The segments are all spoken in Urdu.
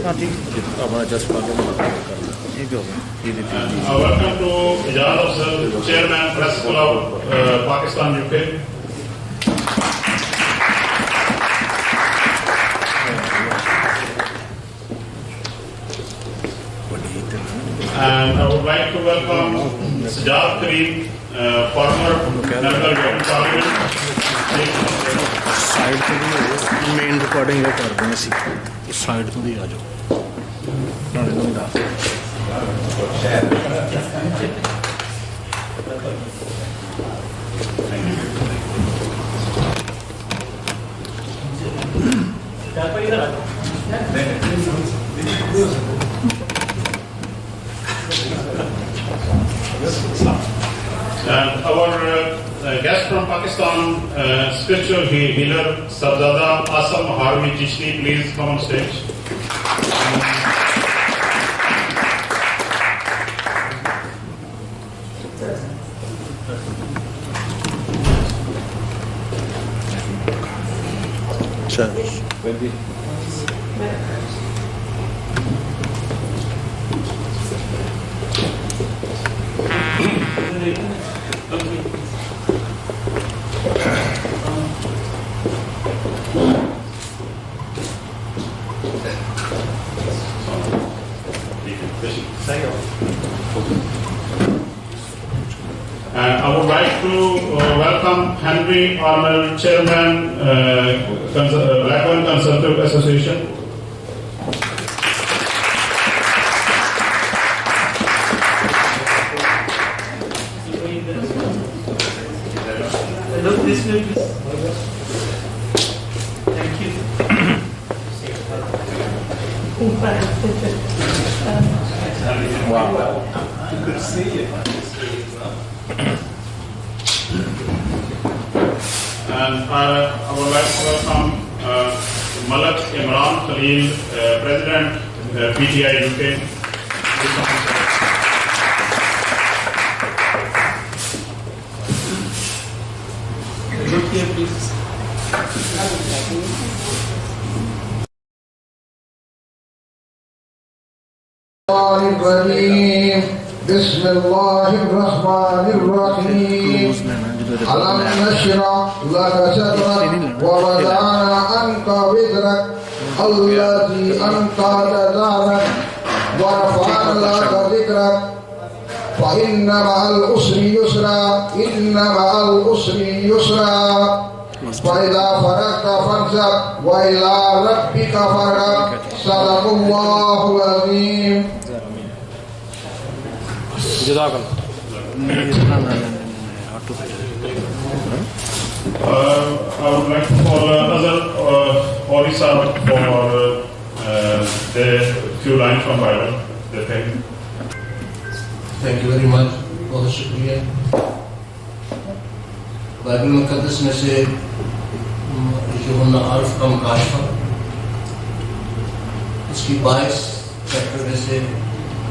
ہاں ٹھیک اپنا جسٹ کر دیں یہ بھی ہوگا. Welcome to Jazz Chairman Press Club Pakistan UK. And I would like to welcome Taqreeb, former member of Parliament. Side تو بھی مین ریکارڈنگ یہ کر دیں اسی سائڈ تو بھی آ جاؤ. And our guest from Pakistan, spiritual healer Sabzada Asam Harmi Chishti, please come on stage. And I would like to welcome Henry Arnold, Chairman, Black Consultative Association. Look this way, please. Thank you. Wow. Good to see you. And I would like to welcome Malak Imran Khalil, President, PTI UK. Look here, please. بسم الله الرحمن الرحيم ألم نشرح لك صدرك ووضعنا عنك وزرك الذي أنقض ظهرك ورفعنا لك ذكرك فإن مع العسر يسرا إن مع العسر يسرا فإذا فرغت فانصب وإلى ربك فارغب. صدق الله العظيم. جزاک اللہ. I would like to call Azhar Orisa for the few lines from Bible. Thank you very much. بہت شکریہ. بائبل مقدس میں سے یوحنا عارف کا مکاشفہ، اس کی 22 چیپٹر میں سے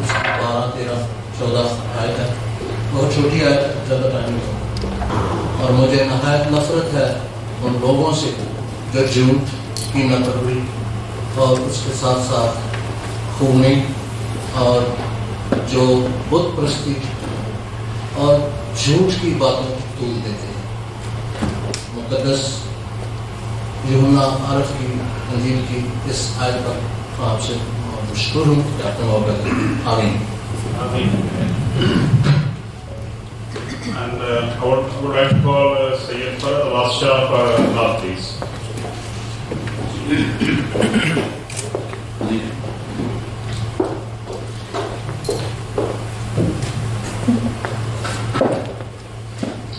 12 13 14 آیت ہے. بہت چھوٹی آیت، زیادہ ٹائم نہیں. اور مجھے نہایت نفرت ہے ان لوگوں سے جو جھوٹ کی نقل اور اس کے ساتھ ساتھ خونی اور جو بت پرستی اور جھوٹ کی باتوں کو تول دیتے ہیں. مقدس یوحنا عارف کی انجیل کی اس آیت پر آپ سے مشکور ہوں کہ آپ نے موقع دیا. آمین. And I would like to call Sayyid Farad Al-Asha for last, please.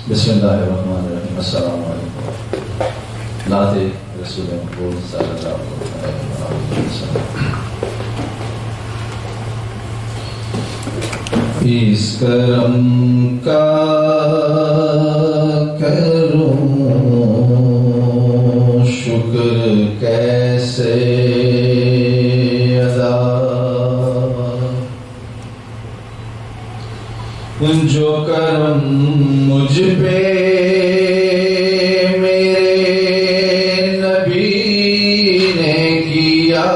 بسم اللہ الرحمن الرحیم. السلام علیکم. نعت رسول مقبول صلی اللہ علیہ وسلم. اس کرم کا کروں شکر کیسے ادا، جو کرم مجھ پہ میرے نبی نے کیا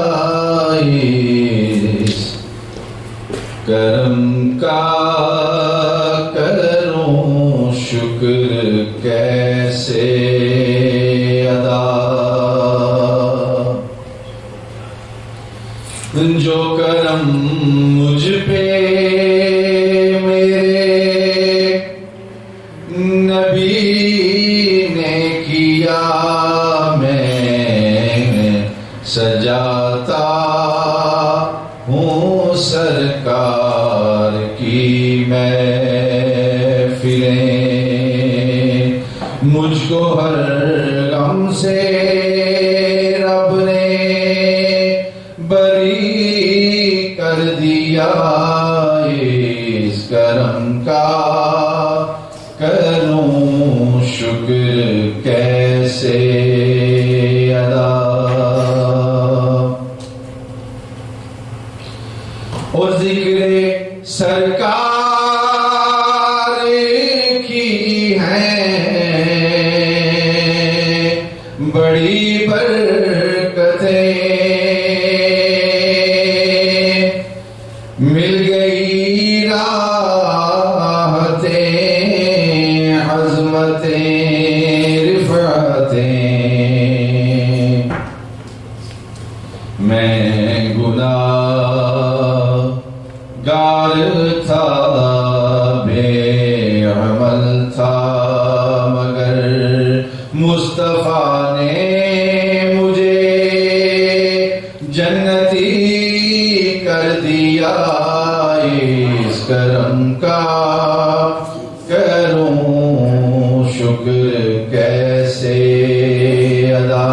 دیا میں سجاتا ہوں سرکار کی محفلیں، مجھ کو ہر غم سے رب نے بری کر دیا، اس کرم کا کروں شکر کیسے ادا، اور ذکر سرکار کی ہے بڑی برکتیں، مل گئی راحتیں عظمتیں رفعتیں، میں گناہ گار تھا بے عمل تھا، مگر مصطفیٰ نے مجھے جنتی کر دیا، اس کرم کا کروں شکر کیسے ادا،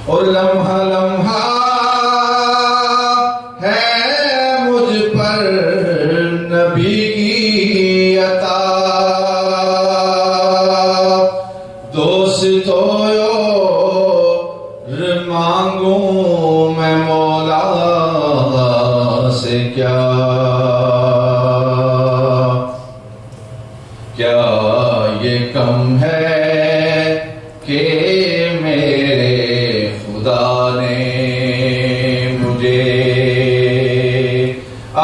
اور لمحہ لمحہ ہے مجھ پر نبی کی عطا، دوستو مانگوں میں مولا سے کیا، کیا یہ کم ہے کہ میرے خدا نے مجھے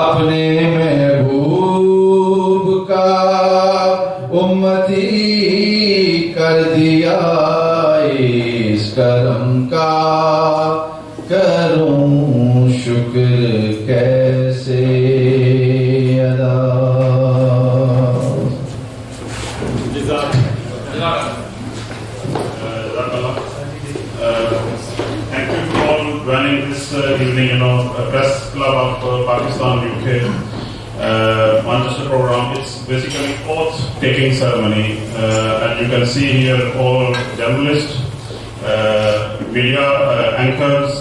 اپنے محبوب کا امتی کر دیا، اس کرم کا کروں شکر کیسے ادا۔ Thank you for all joining this evening, Press Club of Pakistan, UK, Manchester program. It's basically oath-taking ceremony, and you can see here all journalists, media anchors,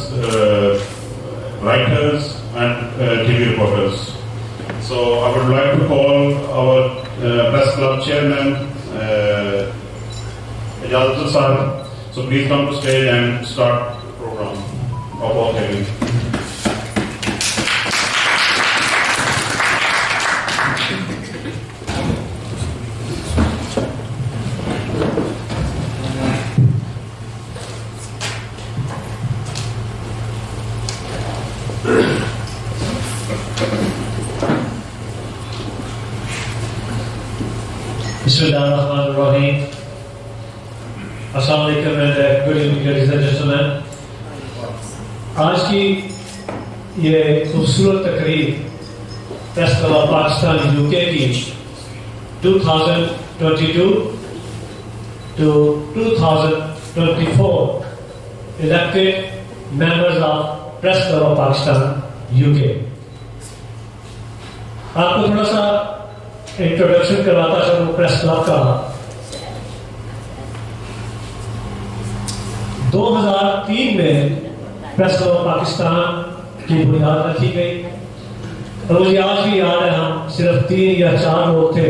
writers, and TV reporters. So I would like to call our Press Club chairman, Ijazat Sahib. So please come to stage and start the program of oath-taking. Bismillahirrahmanirrahim. Assalamu alaikum and good evening ladies and gentlemen. آج کی یہ خوبصورت تقریب press club of Pakistan UK کی 2022 to 2024 elected members of Press Club of Pakistan UK. آپ کو تھوڑا سا انٹروڈکشن کرواتا چلوں پریس کلب کا۔ 2003 میں پریس کلب آف پاکستان کی بنیاد رکھی گئی، اور مجھے آج بھی یاد ہے ہم صرف 3 یا 4 لوگ تھے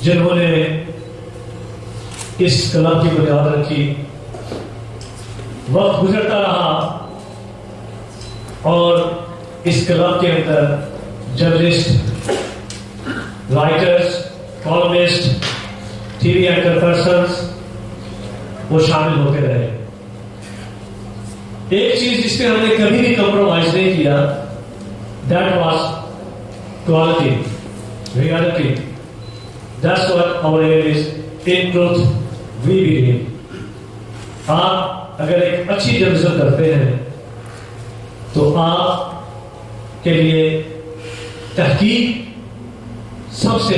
جنہوں نے اس کلب کی بنیاد رکھی۔ وقت گزرتا رہا اور اس کلب کے اندر journalist, writers, columnist, T V anchor persons وہ شامل ہوتے رہے۔ ایک چیز جس پہ ہم نے کبھی بھی کمپرومائز نہیں کیا، that was quality, reality. That's what our aim is, in truth we believe. آپ اگر ایک اچھی جرنلزم کرتے ہیں تو آپ کے لیے تحقیق سب سے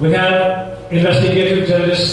we have investigative journalists,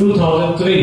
2003।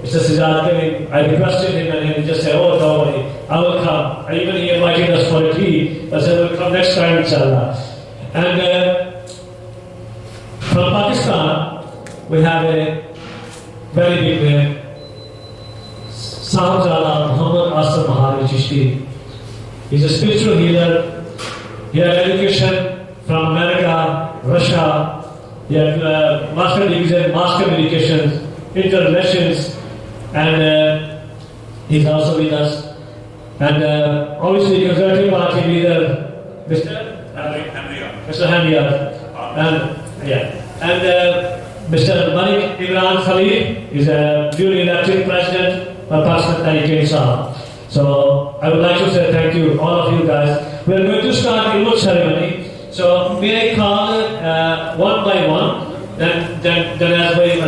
Mr. Sajad came, I requested him and he just said, oh, don't worry, I will come. And even he invited us for a tea. I said, we'll come next time, inshallah. And from Pakistan, we have a very big man, Sahibzada Muhammad Aslam Mahari Chishti. He's a spiritual healer. He had education from America, Russia. He had master degrees in mass communications, interrelations, and he's also with us. And obviously, Conservative Party leader, Mr. Hamdiar, and Mr. Man'ikad Khalid is a newly elected president of Pakistan. So I would like to say thank you, all of you guys. We are going to start the Keynote ceremony. So may I call one by one, then as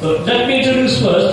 So let me introduce first.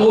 2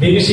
BBC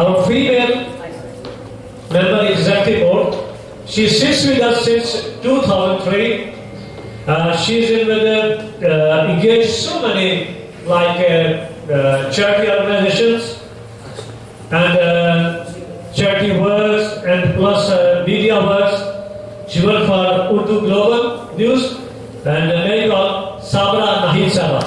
Our female member executive board, she sits with us since 2003. She's engaged so many like charity organizations and charity works and plus media works. She worked for Urdu Global News and very well Sabra Nahid Sabah.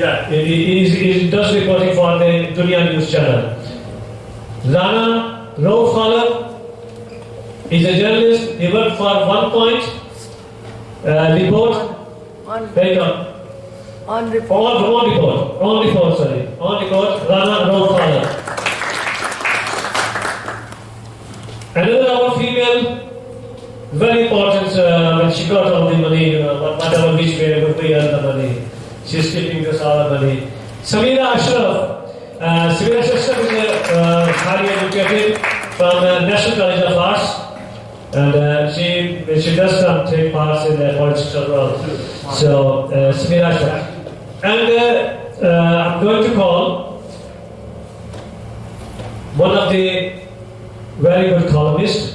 Yeah, he does reporting for the Dunya News channel. Rana Rauf Khalid is a journalist. He worked for One Point Report. On report. On report. Rana Rauf Khalid. Another our female, very important she got all the money, whatever which way we earn the money. She's keeping this all the money. Samira Ashraf. Samira Ashraf is highly educated from National College of Arts. And she does some take parts in the politics as well. So, Samira Ashraf. And I'm going to call one of the very good columnists.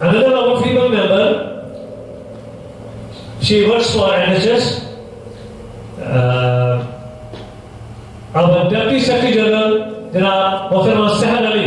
Another our female member, she works for NHS. Our Deputy Secretary General, Janab Mohammed Sahar Ali.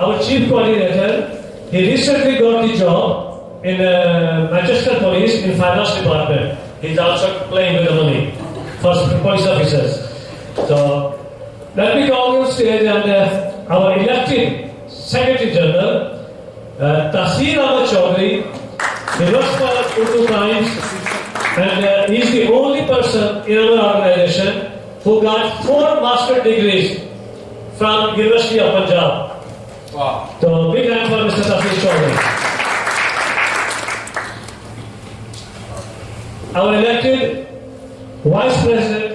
our Chief Coordinator, he recently got the job in Manchester Police in Finance Department. He's also playing with the money for police officers. So let me call you stage and our elected Secretary General, Tahseen Ahmed Chaudhary. He works for Urdu Times, and he is the only person in our organization who got 4 master degrees from University of Punjab. Wow! So big hand for Mr. Tahseen Chaudhary. Our elected Vice President,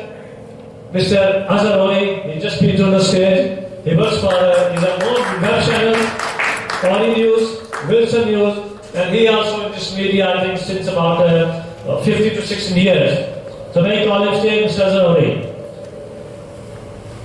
Mr. Azhar Ori, he just been on the stage. He works for his own web channel, Ori News, Wilson News, and he also in this media, I think, since about 50 to 60 years. So may I call him stage, Mr. Azhar Ori.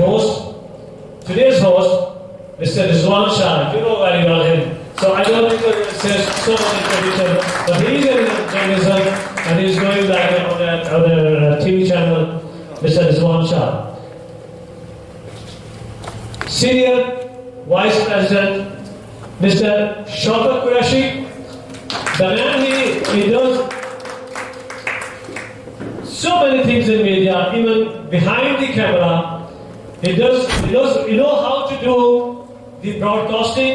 host, today's host, Mr. Rizwan Shah, you know very well him. So I don't think that it says so much information, but he is a journalist and he is going back on the TV channel, Mr. Rizwan Shah. Senior Vice President, Mr. Shaukat Qureshi. The man, he does so many things in media, even behind the camera. He knows how to do the broadcasting,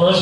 5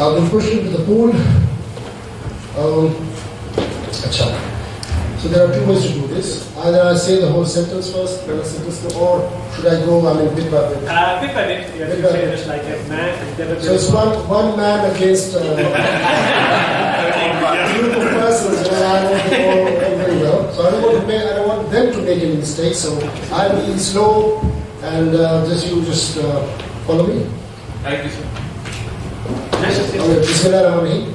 I've been pushed into the pool. So there are 2 ways to do this. Either I say the whole sentence first, then a sentence, or should I go, bit by bit? Bit by bit. You have to say just like a man. So it's one man against a group of persons, and I want to go very well. So I don't want them to make any mistakes. So I'll be slow, and you just follow me. Thank you, sir. Bismillahirrahmanirrahim.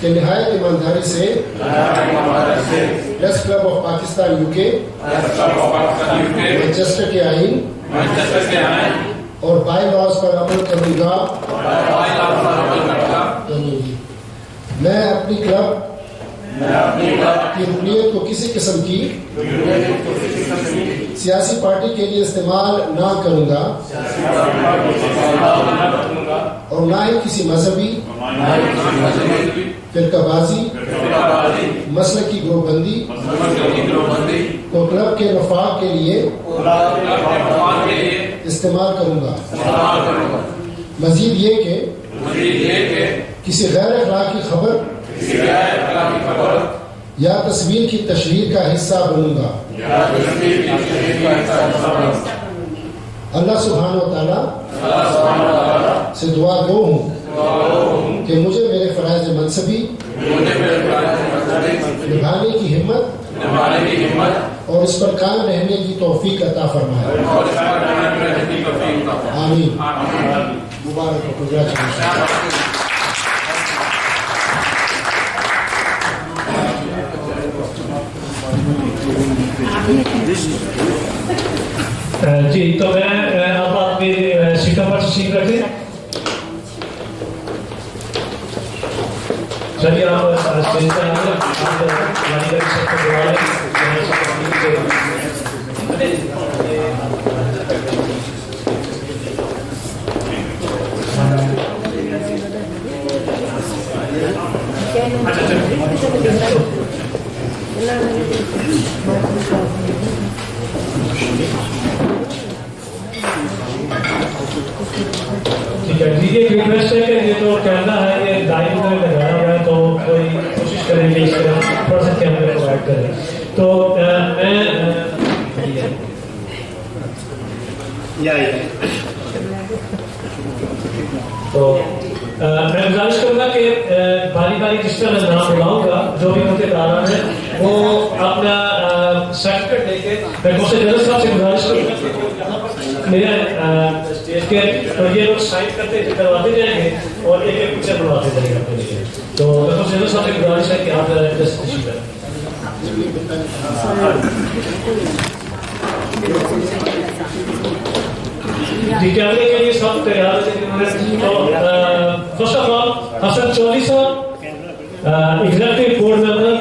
کہ نہایت ایمانداری سے press club of Pakistan UK Manchester کے آئین اور بائی لاز پر عمل کروں گا. میں اپنی کلب کی رکنیت کو کسی قسم کی سیاسی پارٹی کے لیے استعمال نہ کروں گا اور نہ ہی کسی مذہبی فرقہ بازی مسلکی گروہ بندی کو کلب کے مفاد کے لیے استعمال کروں گا. مزید یہ کہ کسی غیر اخلاقی خبر یا تصویر کی تشہیر کا حصہ بنوں گا. اللہ سبحانہ و تعالیٰ سے دعا گو ہوں کہ مجھے میرے فرائض منصبی نبھانے کی ہمت اور اس پر قائم رہنے کی توفیق عطا فرمائے. آمین. مبارک ہو. جی تو میں اب آپ میری سیٹوں پر تشریف رکھیں. چلیے آپ اسٹیج پر آئیں. ٹھیک ہے جی. ایک ریکویسٹ ہے کہ یہ تو کیمرہ ہے یہ لائیو میں لگایا ہوا ہے تو کوئی کوشش کریں گے اس طرح تھوڑا سا کیمرہ کو ایڈ کریں. تو میں گزارش کروں گا کہ باری باری جس طرح میں نام بلاؤں گا جو بھی مجھے داران ہے وہ اپنا سرٹیفکیٹ لے کے میں جنرل صاحب سے گزارش کروں گا میرے اسٹیج کے تو یہ لوگ سائن کرتے کرواتے جائیں گے اور ایک ایک پکچر بنواتے جائیں گے اپنے لیے. تو جنرل صاحب سے گزارش ہے کہ آپ جسٹ خوشی کریں. جی کیمرے کے لیے سب تیار ہے. فرسٹ آف آل حسن چودھری صاحب ایگزیکٹو بورڈ ممبر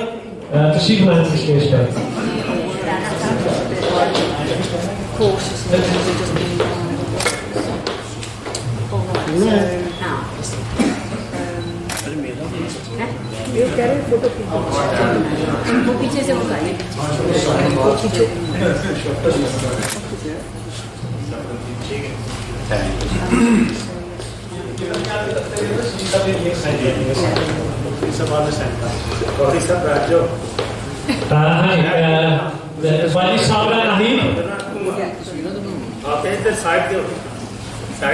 تشریف لائیں اسٹیج پر. پیچھے سے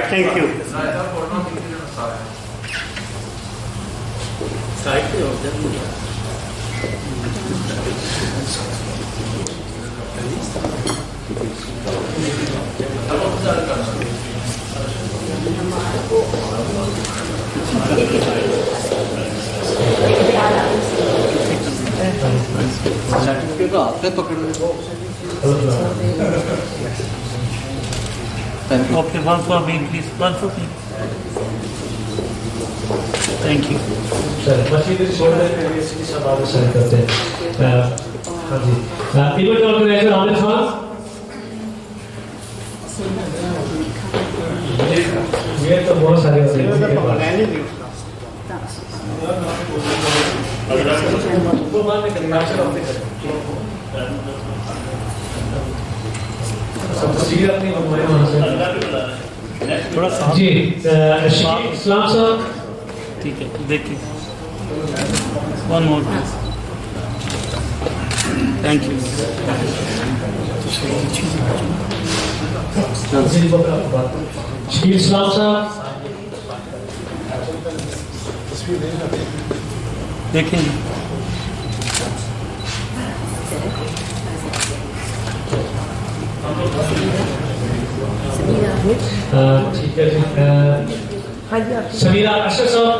thank you. Okay, one for me, please. One for me. Thank you. Sir Masjid shoulder کے لیے سی سب آگے سائن کرتے ہیں. ہاں جی ایونٹ آرگنائزر عامر خان. یہ تو بہت سارے ہوتے ہیں جی. اسلام صاحب ٹھیک ہے دیکھیے. One more please. Thank you. Shakeel Islam صاحب دیکھیں. ٹھیک ہے جی. سمیرہ اشرف صاحب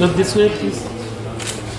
Look this way, please.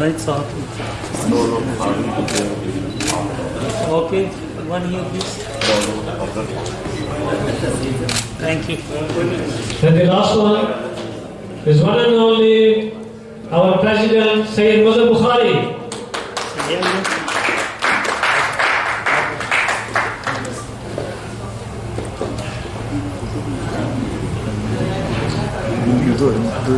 Right, sir. Okay, 1 here, please. Thank you. and the last one is one and only our president Sayyid Muzaffer Bukhari.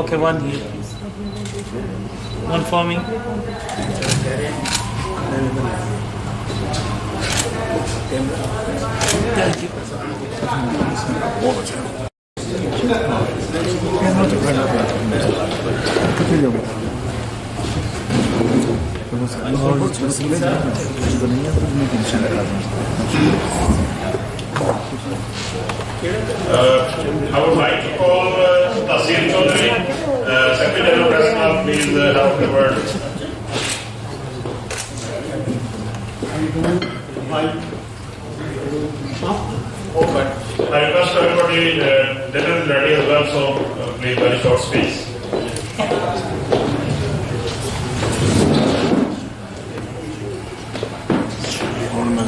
Okay, 1 here, please. 1 for me. Thank you. I would like to call Taqreeb Chaudhary, Secretary of Press Club, please have the word. I request everybody, dinner is ready as well, so please very short speech.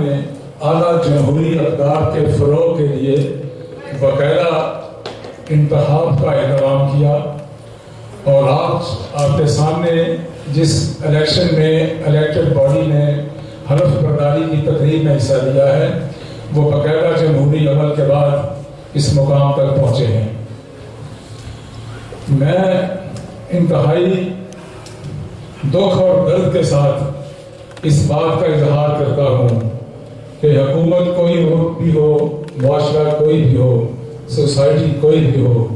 نے اعلیٰ جمہوری اقدار کے فروغ کے لیے باقاعدہ انتخاب کا اہتمام کیا، اور آج آپ کے سامنے جس الیکشن میں الیکٹڈ باڈی نے حلف برداری کی تقریب میں حصہ لیا ہے وہ باقاعدہ جمہوری عمل کے بعد اس مقام تک پہنچے ہیں۔ میں انتہائی دکھ اور درد کے ساتھ اس بات کا اظہار کرتا ہوں کہ حکومت کوئی بھی ہو، معاشرہ کوئی بھی ہو، سوسائٹی کوئی بھی ہو،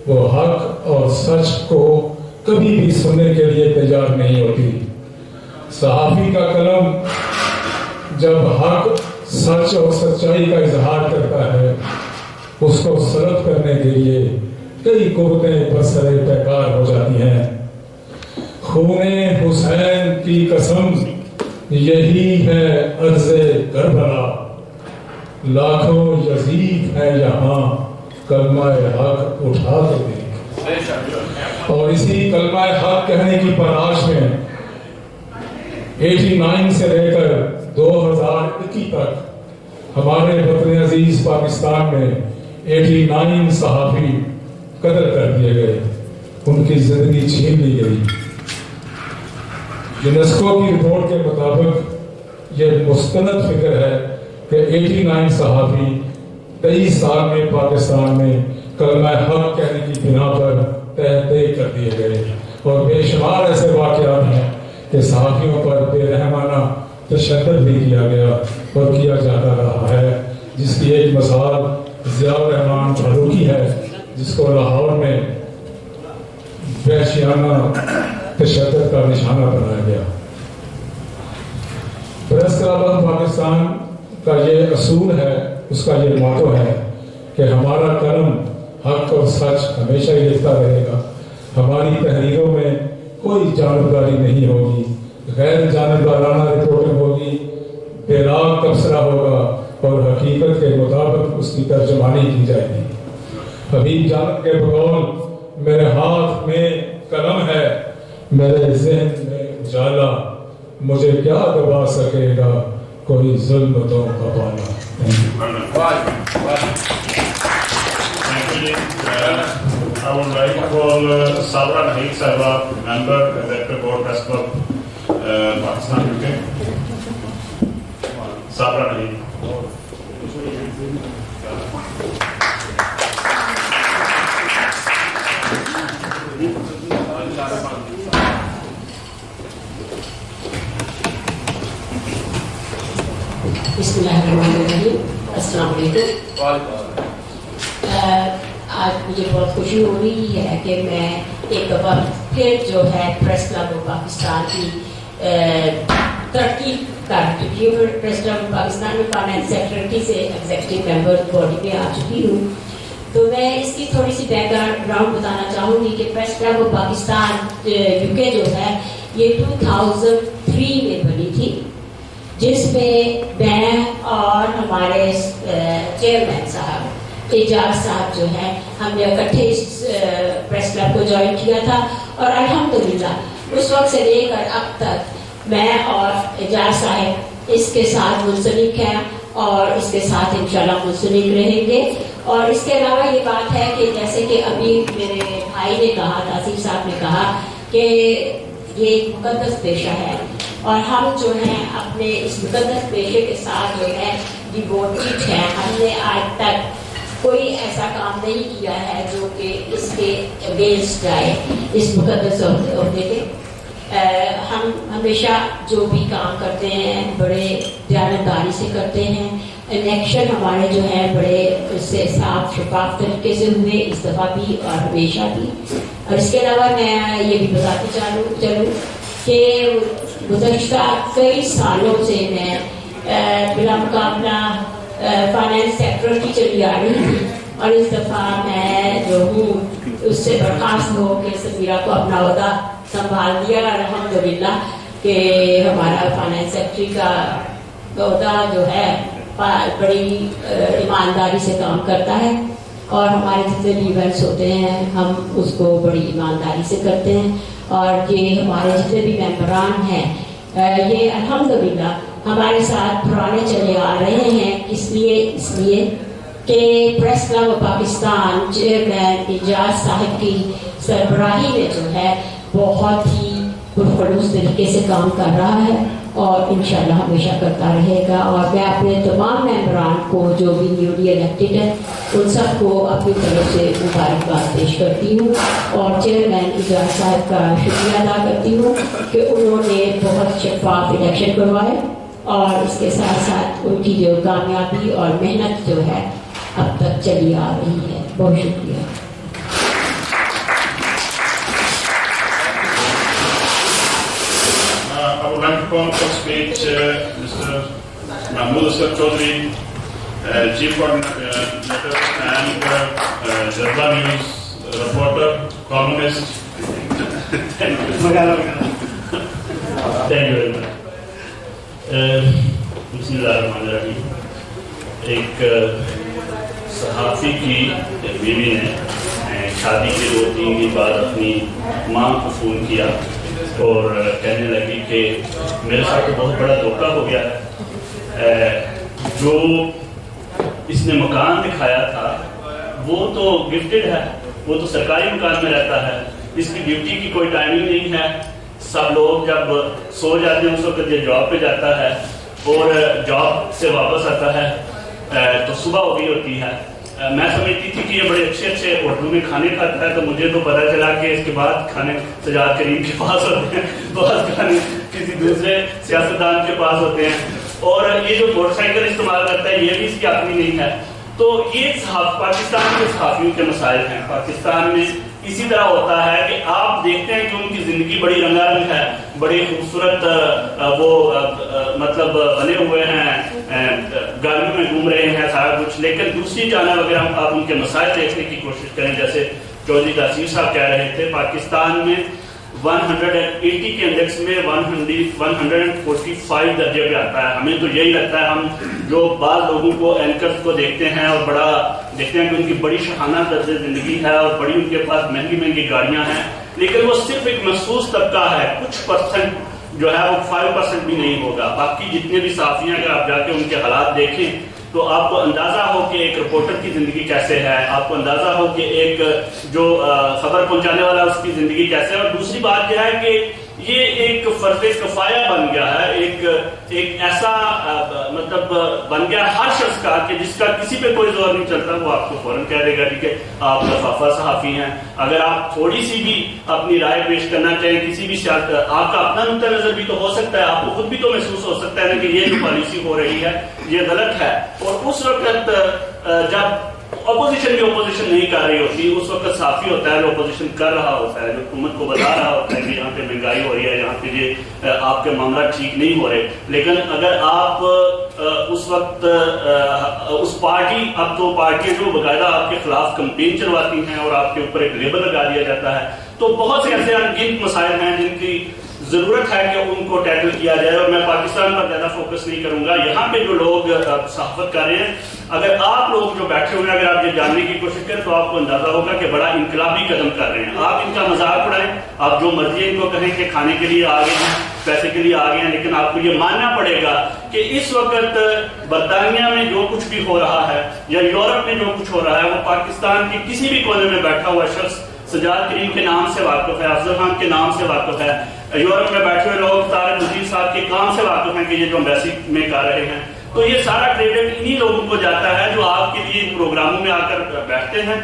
وہ حق اور سچ کو کبھی بھی سننے کے لیے تیار نہیں ہوتی۔ صحافی کا قلم جب حق، سچ اور سچائی کا اظہار کرتا ہے، اس کو سلب کرنے کے لیے کئی قوتیں برسر پیکار ہو جاتی ہیں۔ خون حسین کی قسم یہی ہے عرض کربلا، لاکھوں یزید ہے یہاں کلمہ حق اٹھا کے دیکھ۔ اور اسی کلمہ حق کہنے کی تلاش میں 89 سے لے کر 2021 تک ہمارے وطن عزیز پاکستان میں 89 صحافی قتل کر دیے گئے، ان کی زندگی چھین لی گئی۔ یونیسکو کی رپورٹ کے مطابق یہ مستند فکر ہے کہ 89 صحافی 23 سال میں پاکستان میں کلمہ حق کہنے کی بنا پر تحقیق کر دیے گئے، اور بے شمار ایسے واقعات ہیں کہ صحافیوں پر بے رحمانہ تشدد بھی کیا گیا اور کیا جاتا رہا ہے، جس کی ایک مثال ضیاء الرحمان فاروقی ہے، جس کو لاہور میں وحشیانہ تشدد کا نشانہ بنایا گیا۔ پریس کلب آف پاکستان کا یہ اصول ہے، اس کا یہ موٹو ہے کہ ہمارا قلم حق اور سچ ہمیشہ ہی لکھتا رہے گا۔ ہماری تحریروں میں کوئی جانبداری نہیں ہوگی، غیر جانبدارانہ رپورٹنگ ہوگی، بے راگ تبصرہ ہوگا اور حقیقت کے مطابق اس کی ترجمانی کی جائے گی۔ حبیب جان کے بقول میرے ہاتھ میں قلم ہے، میرے ذہن میں اجالا، مجھے کیا دبا سکے گا کوئی ظلم تو کا پالا۔ I would like to call Sabra Naik Sahaba, member Executive Board Press Club, Pakistan UK. Sabra Naik. بسم اللہ الرحمن الرحیم، السلام علیکم۔ آج مجھے بہت خوشی ہو رہی ہے کہ میں ایک دفعہ پھر جو ہے پریس کلب آف پاکستان کی ترقی کر چکی ہوں۔ پریس کلب آف پاکستان میں فائنانس سیکرٹری سے ایگزیکٹو ممبر باڈی میں آ چکی ہوں، تو میں اس کی تھوڑی سی بیک گراؤنڈ بتانا چاہوں گی کہ press club of Pakistan you کے جو ہے یہ 2003 میں بنی تھی، جس میں میں اور ہمارے چیئرمین صاحب اعجاز صاحب جو ہے ہم نے اکٹھے اس پریس کلب کو جوائن کیا تھا، اور الحمدللہ اس وقت سے لے کر اب تک میں اور اعجاز صاحب اس کے ساتھ منسلک ہیں اور اس کے ساتھ انشاءاللہ منسلک رہیں گے۔ اور اس کے علاوہ یہ بات ہے کہ جیسے کہ ابھی میرے بھائی نے کہا، تاثیر صاحب نے کہا کہ یہ ایک مقدس پیشہ ہے، اور ہم جو ہیں اپنے اس مقدس پیشے کے ساتھ جو ہے ڈیووٹیڈ ہیں۔ ہم نے آج تک کوئی ایسا کام نہیں کیا ہے جو کہ اس کے اگینسٹ جائے، اس مقدس عہدے کے۔ ہم ہمیشہ جو بھی کام کرتے ہیں بڑے دیانتداری سے کرتے ہیں۔ الیکشن ہمارے جو ہے بڑے اس سے صاف شفاف طریقے سے ہوئے، اس دفعہ بھی اور ہمیشہ بھی۔ اور اس کے علاوہ میں یہ بھی بتاتی چلوں کہ گزشتہ کئی سالوں سے میں بلا مقابلہ فائنانس سیکرٹری چلی آ رہی تھی، اور اس دفعہ میں جو ہوں اس سے برخاست ہو کے سمیرہ کو اپنا عہدہ سنبھال دیا۔ الحمدللہ کہ ہمارا فائنانس سیکرٹری کا عہدہ جو ہے بڑی ایمانداری سے کام کرتا ہے، اور ہمارے جتنے بھی ایونٹس ہوتے ہیں ہم اس کو بڑی ایمانداری سے کرتے ہیں، اور یہ ہمارے جتنے بھی ممبران ہیں یہ الحمدللہ ہمارے ساتھ پرانے چلے آ رہے ہیں. اس لیے کہ پریس کلب پاکستان چیئرمین اعجاز صاحب کی سربراہی میں جو ہے بہت ہی پرخلوص طریقے سے کام کر رہا ہے اور انشاءاللہ ہمیشہ کرتا رہے گا. اور میں اپنے تمام ممبران کو جو بھی نیولی الیکٹڈ ہیں ان سب کو اپنی طرف سے مبارکباد پیش کرتی ہوں اور چیئرمین اعجاز صاحب کا شکریہ ادا کرتی ہوں کہ انہوں نے بہت شفاف الیکشن کروائے اور اس کے ساتھ ساتھ ان کی جو کامیابی اور محنت جو ہے اب تک چلی آ رہی ہے. بہت شکریہ. I would like to call for speech Mr. Mahmood Asad Chaudhary, Chief Coordinator and Jnanal News reporter, columnist. Thank you. Thank you very much. بسم اللہ الرحمن الرحیم. ایک صحافی کی بیوی نے شادی کے 2-3 دن بعد اپنی ماں کو فون کیا اور کہنے لگی کہ میرے ساتھ تو بہت بڑا دھوکہ ہو گیا ہے. جو اس نے مکان دکھایا تھا وہ تو گفٹڈ ہے, وہ تو سرکاری مکان میں رہتا ہے, اس کی ڈیوٹی کی کوئی ٹائمنگ نہیں ہے. سب لوگ جب سو جاتے ہیں اس وقت یہ جاب پہ جاتا ہے اور جاب سے واپس آتا ہے تو صبح ہو گئی ہوتی ہے. میں سمجھتی تھی کہ یہ بڑے اچھے ہوٹلوں میں کھانے کھاتا ہے, تو مجھے تو پتا چلا کہ اس کے بعد کھانے سجاد کریم کے پاس ہوتے ہیں, بہت کھانے کسی دوسرے سیاستدان کے پاس ہوتے ہیں. اور یہ جو موٹر سائیکل استعمال کرتا ہے یہ بھی اس کی اپنی نہیں ہے. تو یہ پاکستان کے صحافیوں کے مسائل ہیں. پاکستان میں اسی طرح ہوتا ہے کہ آپ دیکھتے ہیں کہ ان کی زندگی بڑی رنگا رنگ ہے, بڑے خوبصورت وہ مطلب بنے ہوئے ہیں, گاڑیوں میں گھوم رہے ہیں سارا کچھ, لیکن دوسری جانب اگر آپ ان کے مسائل دیکھنے کی کوشش کریں, جیسے چودھری تاثیر صاحب کہہ رہے تھے, پاکستان میں 180 کے انڈیکس میں 145 درجے پہ آتا ہے. ہمیں تو یہی لگتا ہے, ہم جو بعض لوگوں کو اینکرز کو دیکھتے ہیں اور بڑا دیکھتے ہیں کہ ان کی بڑی شاہانہ طرز زندگی ہے اور بڑی ان کے پاس مہنگی گاڑیاں ہیں, لیکن وہ صرف ایک محسوس طبقہ ہے. کچھ پرسنٹ جو ہے وہ 5% بھی نہیں ہوگا. باقی جتنے بھی صحافی ہیں اگر آپ جا کے ان کے حالات دیکھیں تو آپ کو اندازہ ہو کہ ایک رپورٹر کی زندگی کیسے ہے, آپ کو اندازہ ہو کہ ایک جو خبر پہنچانے والا اس کی زندگی کیسے ہے. اور دوسری بات یہ ہے کہ یہ ایک فرض کفایہ بن گیا ہے, ایک ایسا مطلب بن گیا ہر شخص کا کہ جس کا کسی پہ کوئی زور نہیں چلتا وہ آپ کو فوراً کہہ دے گا کہ آپ لفافہ صحافی ہیں. اگر آپ تھوڑی سی بھی اپنی رائے پیش کرنا چاہیں کسی بھی آپ کا اپنا نقطہ نظر بھی تو ہو سکتا ہے, آپ کو خود بھی تو محسوس ہو سکتا ہے کہ یہ جو پالیسی ہو رہی ہے یہ غلط ہے. اور اس وقت جب اپوزیشن بھی اپوزیشن نہیں کر رہی ہوتی, اس وقت صحافی ہوتا ہے جو اپوزیشن کر رہا ہوتا ہے, جو حکومت کو بتا رہا ہوتا ہے کہ یہاں پہ مہنگائی ہو رہی ہے, یہاں پہ یہ آپ کے معاملات ٹھیک نہیں ہو رہے. لیکن اگر آپ اس وقت اس پارٹی, اب تو پارٹیاں جو باقاعدہ آپ کے خلاف کمپین چلواتی ہیں اور آپ کے اوپر ایک لیبل لگا دیا جاتا ہے, تو بہت سے ایسے انگنت مسائل ہیں جن کی ضرورت ہے کہ ان کو ٹیکل کیا جائے. اور میں پاکستان پر زیادہ فوکس نہیں کروں گا. یہاں پہ جو لوگ صحافت کر رہے ہیں, اگر آپ لوگ جو بیٹھے ہوئے ہیں اگر آپ یہ جاننے کی کوشش کریں تو آپ کو اندازہ ہوگا کہ بڑا انقلابی قدم کر رہے ہیں. آپ ان کا مذاق اڑائیں, آپ جو مرضی ان کو کہیں کہ کھانے کے لیے آ گئے ہیں, پیسے کے لیے آ گئے ہیں, لیکن آپ کو یہ ماننا پڑے گا کہ اس وقت برطانیہ میں جو کچھ بھی ہو رہا ہے یا یورپ میں جو کچھ ہو رہا ہے وہ پاکستان کے کسی بھی کونے میں بیٹھا ہوا شخص سجاد کریم کے نام سے واقف ہے, افضل خان کے نام سے واقف ہے, یورپ میں بیٹھے ہوئے لوگ طارق وزیر صاحب کے کام سے واقف ہیں کہ یہ جو ایمبیسی میں کر رہے ہیں. تو یہ سارا کریڈٹ انہی لوگوں کو جاتا ہے جو آپ کے لیے ان پروگراموں میں آ کر بیٹھتے ہیں,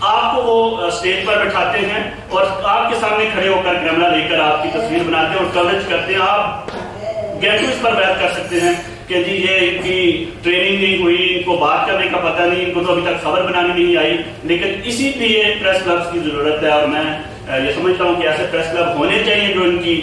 آپ کو وہ اسٹیج پر بٹھاتے ہیں اور آپ کے سامنے کھڑے ہو کر کیمرہ لے کر آپ کی تصویر بناتے ہیں اور کوریج کرتے ہیں. آپ گیٹوز پر بیٹھ کر سکتے ہیں کہ جی یہ ان کی ٹریننگ نہیں ہوئی, ان کو بات کرنے کا پتہ نہیں, ان کو تو ابھی تک خبر بنانی نہیں آئی, لیکن اسی لیے پریس کلبس کی ضرورت ہے. اور میں یہ سمجھتا ہوں کہ ایسے پریس کلب ہونے چاہیے جو ان کی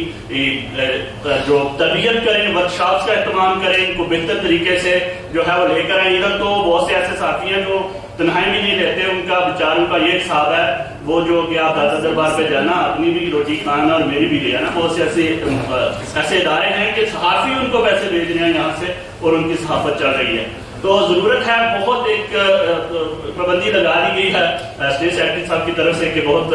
جو تربیت کریں, ورکشاپس کا اہتمام کریں, ان کو بہتر طریقے سے جو ہے وہ لے کر آئیں. ادھر تو بہت سے ایسے ساتھی ہیں جو تنہائی بھی نہیں لیتے, ان کا بیچاروں کا یہ حساب ہے وہ جو کہ آپ دادا دربار پہ جانا, اپنی بھی روٹی کھانا اور میری بھی لے آنا. بہت سے ایسے ادارے ہیں کہ صحافی ان کو پیسے بھیج رہے ہیں یہاں سے اور ان کی صحافت چل رہی ہے. تو ضرورت ہے بہت ایک پابندی لگا دی گئی ہے اسٹیٹ سیکرٹری صاحب کی طرف سے کہ بہت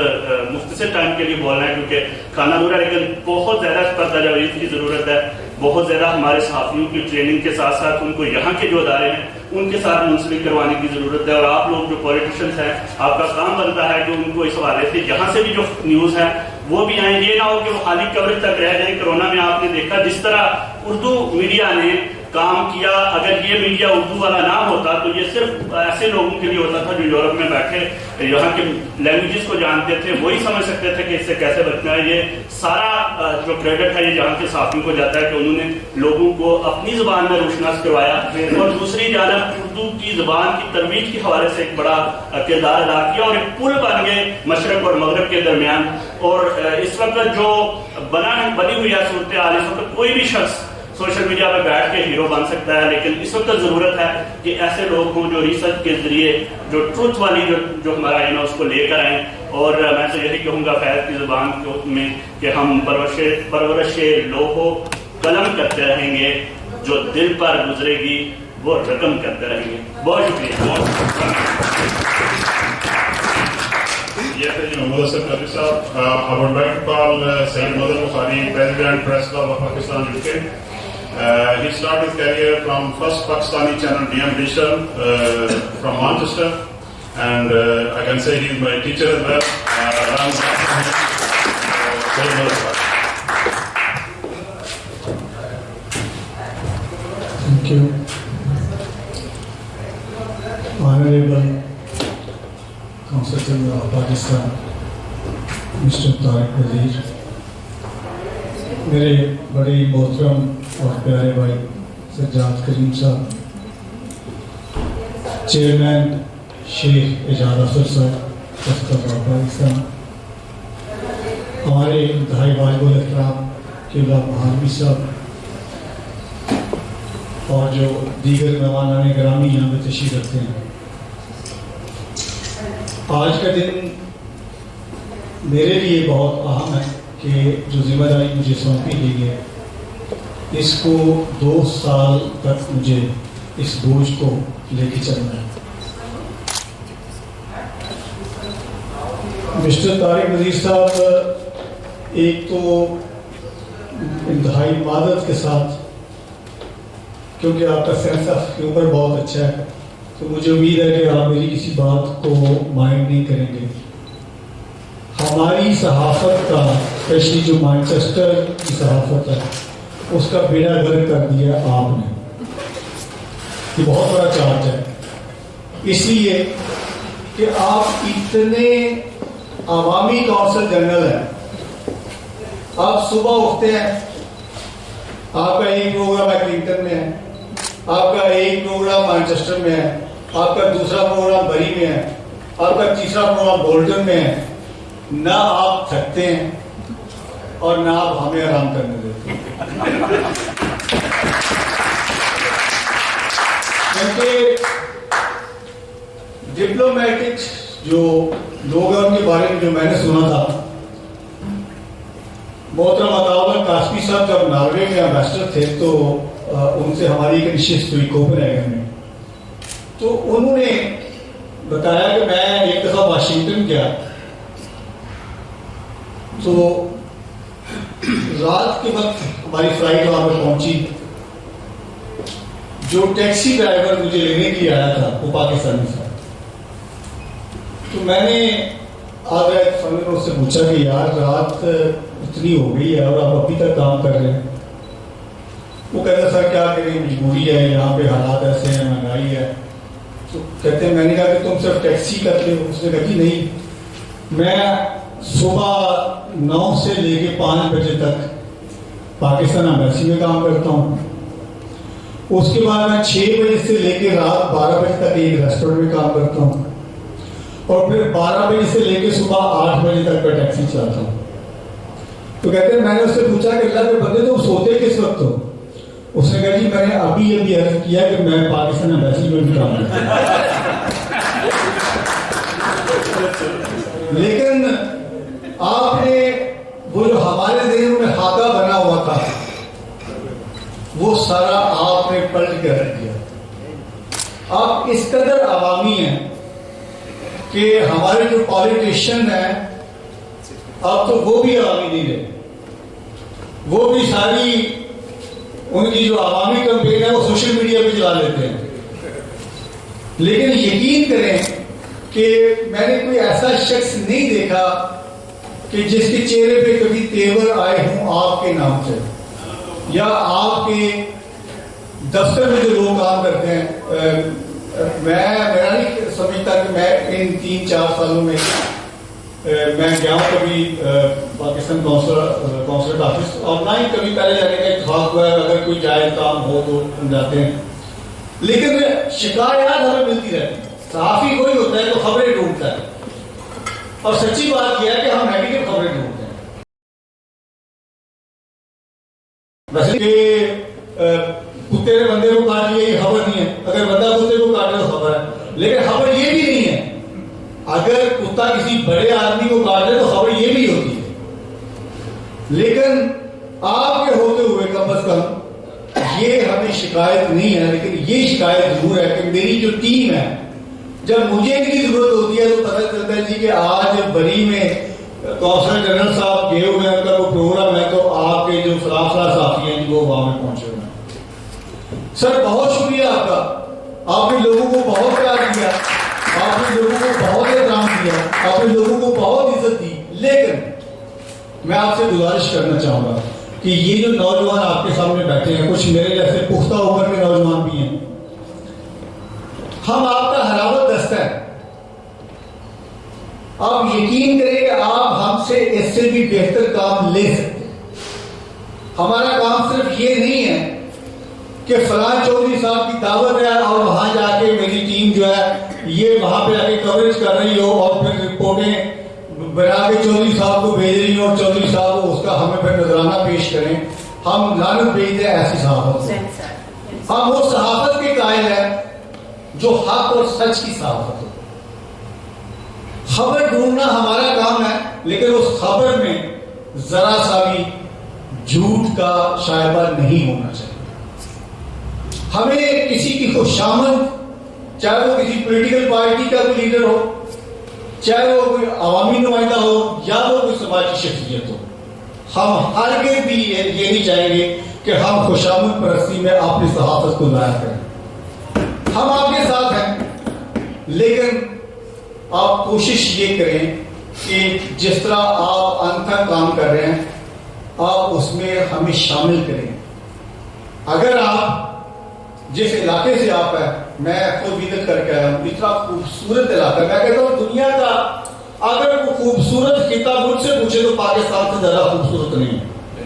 مختصر ٹائم کے لیے بولنا ہے کیونکہ کھانا دورا، لیکن بہت زیادہ اس پر تجاویز کی ضرورت ہے. بہت زیادہ ہمارے صحافیوں کی ٹریننگ کے ساتھ ساتھ ان کو یہاں کے جو ادارے ہیں ان کے ساتھ منسلک کروانے کی ضرورت ہے. اور آپ لوگ جو پولیٹیشنس ہیں آپ کا کام بنتا ہے کہ ان کو اس حوالے سے یہاں سے بھی جو نیوز ہے وہ بھی آئیں. یہ نہ ہو کہ وہ خالی کوریج تک رہ جائیں. کرونا میں آپ نے دیکھا جس طرح اردو میڈیا نے کام کیا، اگر یہ میڈیا اردو والا نہ ہوتا تو یہ صرف ایسے لوگوں کے لیے ہوتا تھا جو یورپ میں بیٹھے یہاں کے لینگویجز کو جانتے تھے، وہی سمجھ سکتے تھے کہ اس سے کیسے بچنا ہے. یہ سارا جو کریڈٹ ہے یہ یہاں کے صحافیوں کو جاتا ہے کہ انہوں نے لوگوں کو اپنی زبان میں روشناس کروایا اور دوسری جانب اردو کی زبان کی ترویج کے حوالے سے ایک بڑا کردار ادا کیا اور ایک پل بن گئے مشرق اور مغرب کے درمیان. اور اس وقت جو بنی ہوئی ہے صورتحال، اس وقت کوئی بھی شخص سوشل میڈیا پہ بیٹھ کے ہیرو بن سکتا ہے، لیکن اس وقت ضرورت ہے کہ ایسے لوگ ہوں جو ریسرچ کے ذریعے جو ٹروتھ والی جو ہمارا ہے نا اس کو لے کر آئیں. اور میں تو یہی کہوں گا فیض کی زبان میں کہ ہم پرورش لوہو قلم کرتے رہیں گے، جو دل پر گزرے گی وہ رقم کرتے رہیں گے. بہت شکریہ. Yes, Muhammad Qadri Sahab, I would like to call Sayyid Madar Bukhari, President Press Club of Pakistan UK. He started his career from first Pakistani channel DM Digital from Manchester, and I can say he is my teacher as well. Sayyid Madar Bukhari. Thank you. Honorable Consul of Pakistan, Mr. Tariq وزیر، میرے بڑے محترم اور پیارے بھائی سجاد کریم صاحب، چیئرمین شیخ اعجاز افسر صاحب پریس کلب آف پاکستان، ہمارے انتہائی واجب الاحترام قبلہ بہانوی صاحب اور جو دیگر مہمانان گرامی یہاں پہ تشریف رکھتے ہیں. آج کا دن میرے لیے بہت اہم ہے کہ جو ذمہ داری مجھے سونپی گئی ہے اس کو 2 سال تک مجھے اس بوجھ کو لے کے چلنا ہے. مسٹر طارق وزیر صاحب ایک تو انتہائی مادت کے ساتھ، کیونکہ آپ کا سینس آف ہیومر بہت اچھا ہے تو مجھے امید ہے کہ آپ میری کسی بات کو مائنڈ نہیں کریں گے. ہماری صحافت کا اسپیشلی جو مانچسٹر کی صحافت ہے اس کا بیڑا گرک کر دیا آپ نے. یہ بہت بڑا چارج ہے، اس لیے کہ آپ اتنے عوامی کونسل جنرل ہیں. آپ صبح اٹھتے ہیں، آپ کا ایک پروگرام ایکلنگٹن میں ہے، آپ کا ایک پروگرام مانچسٹر میں ہے، آپ کا دوسرا پروگرام بری میں ہے، آپ کا تیسرا پروگرام بولٹن میں ہے. نہ آپ تھکتے ہیں اور نہ آپ ہمیں آرام کرنے دیتے ہیں. کیونکہ ڈپلومیٹک جو لوگ ہیں ان کے بارے میں جو میں نے سنا تھا، محترم عطاءاللہ کاشفی صاحب جب ناروے میں امبیسڈر تھے تو ان سے ہماری ایک نشست ہوئی کوپنہیگن میں، تو انہوں نے بتایا کہ میں ایک دفعہ واشنگٹن گیا تو رات کے وقت ہماری فلائٹ وہاں پہ پہنچی. جو ٹیکسی ڈرائیور مجھے لینے کے لیے آیا تھا وہ پاکستانی تھا. تو میں نے آدھا ایک فنر اس سے پوچھا کہ یار رات اتنی ہو گئی ہے اور آپ ابھی تک کام کر رہے ہیں. وہ کہتا سر کیا کریں، مجبوری ہے، یہاں پہ حالات ایسے ہیں، مہنگائی ہے. تو کہتے ہیں میں نے کہا کہ تم صرف ٹیکسی کرتے ہو؟ اس نے کہا کہ نہیں، میں صبح 9 سے لے کے 5 بجے تک پاکستان ایمبیسی میں کام کرتا ہوں. اس کے بعد میں 6 بجے سے لے کے رات 12 بجے تک ایک ریسٹورینٹ میں کام کرتا ہوں اور پھر 12 بجے سے لے کے صبح 8 بجے تک میں ٹیکسی چلاتا ہوں. تو کہتے ہیں میں نے اس سے پوچھا کہ اللہ کے بندے تم سوتے کس وقت ہو؟ اس نے کہا جی میں نے ابھی عرض کیا کہ میں پاکستان ایمبیسی میں بھی کام کرتا ہوں. لیکن آپ نے وہ جو ہمارے ذہن میں خاکہ بنا ہوا تھا وہ سارا آپ نے پلٹ کے رکھ دیا. آپ اس قدر عوامی ہیں کہ ہمارے جو پالیٹیشین ہیں اب تو وہ بھی عوامی نہیں رہے. وہ بھی ساری ان کی جو عوامی کمپین ہے وہ سوشل میڈیا پہ چلا لیتے ہیں. لیکن یقین کریں کہ میں نے کوئی ایسا شخص نہیں دیکھا کہ جس کے چہرے پہ کبھی تیور آئے ہوں آپ کے نام سے, یا آپ کے دفتر میں جو لوگ کام کرتے ہیں. میرا نہیں سمجھتا کہ میں ان 3-4 سالوں میں گیا ہوں کبھی پاکستان قونصلیٹ آفس, اور نہ ہی کبھی پہلے جانے کا اتفاق ہوا ہے. اگر کوئی جائز کام ہو تو ہم جاتے ہیں, لیکن شکایات ہمیں ملتی رہتی ہیں. صحافی کوئی ہوتا ہے تو خبریں ڈھونڈتا ہے, اور سچی بات یہ ہے کہ ہم نیگیٹو خبریں ڈھونڈتے ہیں. ویسے کہ کتے نے بندے کو کاٹ لیا یہ خبر نہیں ہے, اگر بندہ کتے کو کاٹے تو خبر ہے. لیکن خبر یہ بھی نہیں ہے اگر کتا کسی بڑے آدمی کو کاٹ دے تو خبر یہ بھی ہوتی ہے. لیکن آپ کے ہوتے ہوئے کم از کم یہ ہمیں شکایت نہیں ہے, لیکن یہ شکایت ضرور ہے کہ میری جو ٹیم ہے جب مجھے ان کی ضرورت ہوتی ہے تو پتہ چلتا ہے جی کہ آج بری میں قونصل جنرل صاحب گئے ہوئے ہیں, ان کا کوئی پروگرام ہے تو آپ کے جو فلاں صحافی ہیں وہ وہاں میں پہنچے ہوئے ہیں. سر بہت شکریہ آپ کا, آپ نے لوگوں کو بہت پیار دیا, آپ نے لوگوں کو بہت احترام دیا, آپ نے لوگوں کو بہت عزت دی. لیکن میں آپ سے گزارش کرنا چاہوں گا کہ یہ جو نوجوان آپ کے سامنے بیٹھے ہیں, کچھ میرے جیسے پختہ عمر کے نوجوان بھی ہیں, ہم آپ کا حراوت دستہ ہے. آپ یقین کریں کہ آپ ہم سے اس سے بھی بہتر کام لے سکتے ہیں. ہمارا کام صرف یہ نہیں ہے کہ فلاں چودھری صاحب کی دعوت ہے اور وہاں جا کے میری ٹیم جو ہے یہ وہاں پہ آ کے کوریج کر رہی ہو اور پھر رپورٹیں بنا کے چودھری صاحب کو بھیج رہی ہوں اور چودھری صاحب اس کا ہمیں پھر نذرانہ پیش کریں. ہم لعنت بھیجتے ہیں ایسی صحافت. ہم وہ صحافت کے قائل ہیں جو حق اور سچ کی صحافت ہو. خبر ڈھونڈنا ہمارا کام ہے, لیکن اس خبر میں ذرا سا بھی جھوٹ کا شائبہ نہیں ہونا چاہیے. ہمیں کسی کی خوشامد, چاہے وہ کسی پولیٹیکل پارٹی کا کوئی لیڈر ہو, چاہے وہ کوئی عوامی نمائندہ ہو, یا وہ کوئی سماجی شخصیت ہو, ہم ہرگز بھی یہ نہیں چاہیں گے کہ ہم خوشامد پرستی میں اپنی صحافت کو ضائع کریں. ہم آپ کے ساتھ ہیں, لیکن آپ کوشش یہ کریں کہ جس طرح آپ انتھا کام کر رہے ہیں آپ اس میں ہمیں شامل کریں. اگر آپ جس علاقے سے آپ ہیں, میں خود وزٹ کر کے آیا ہوں, اتنا خوبصورت علاقہ, میں کہتا ہوں دنیا کا اگر وہ خوبصورت خطہ مجھ سے پوچھے تو پاکستان سے زیادہ خوبصورت نہیں ہے.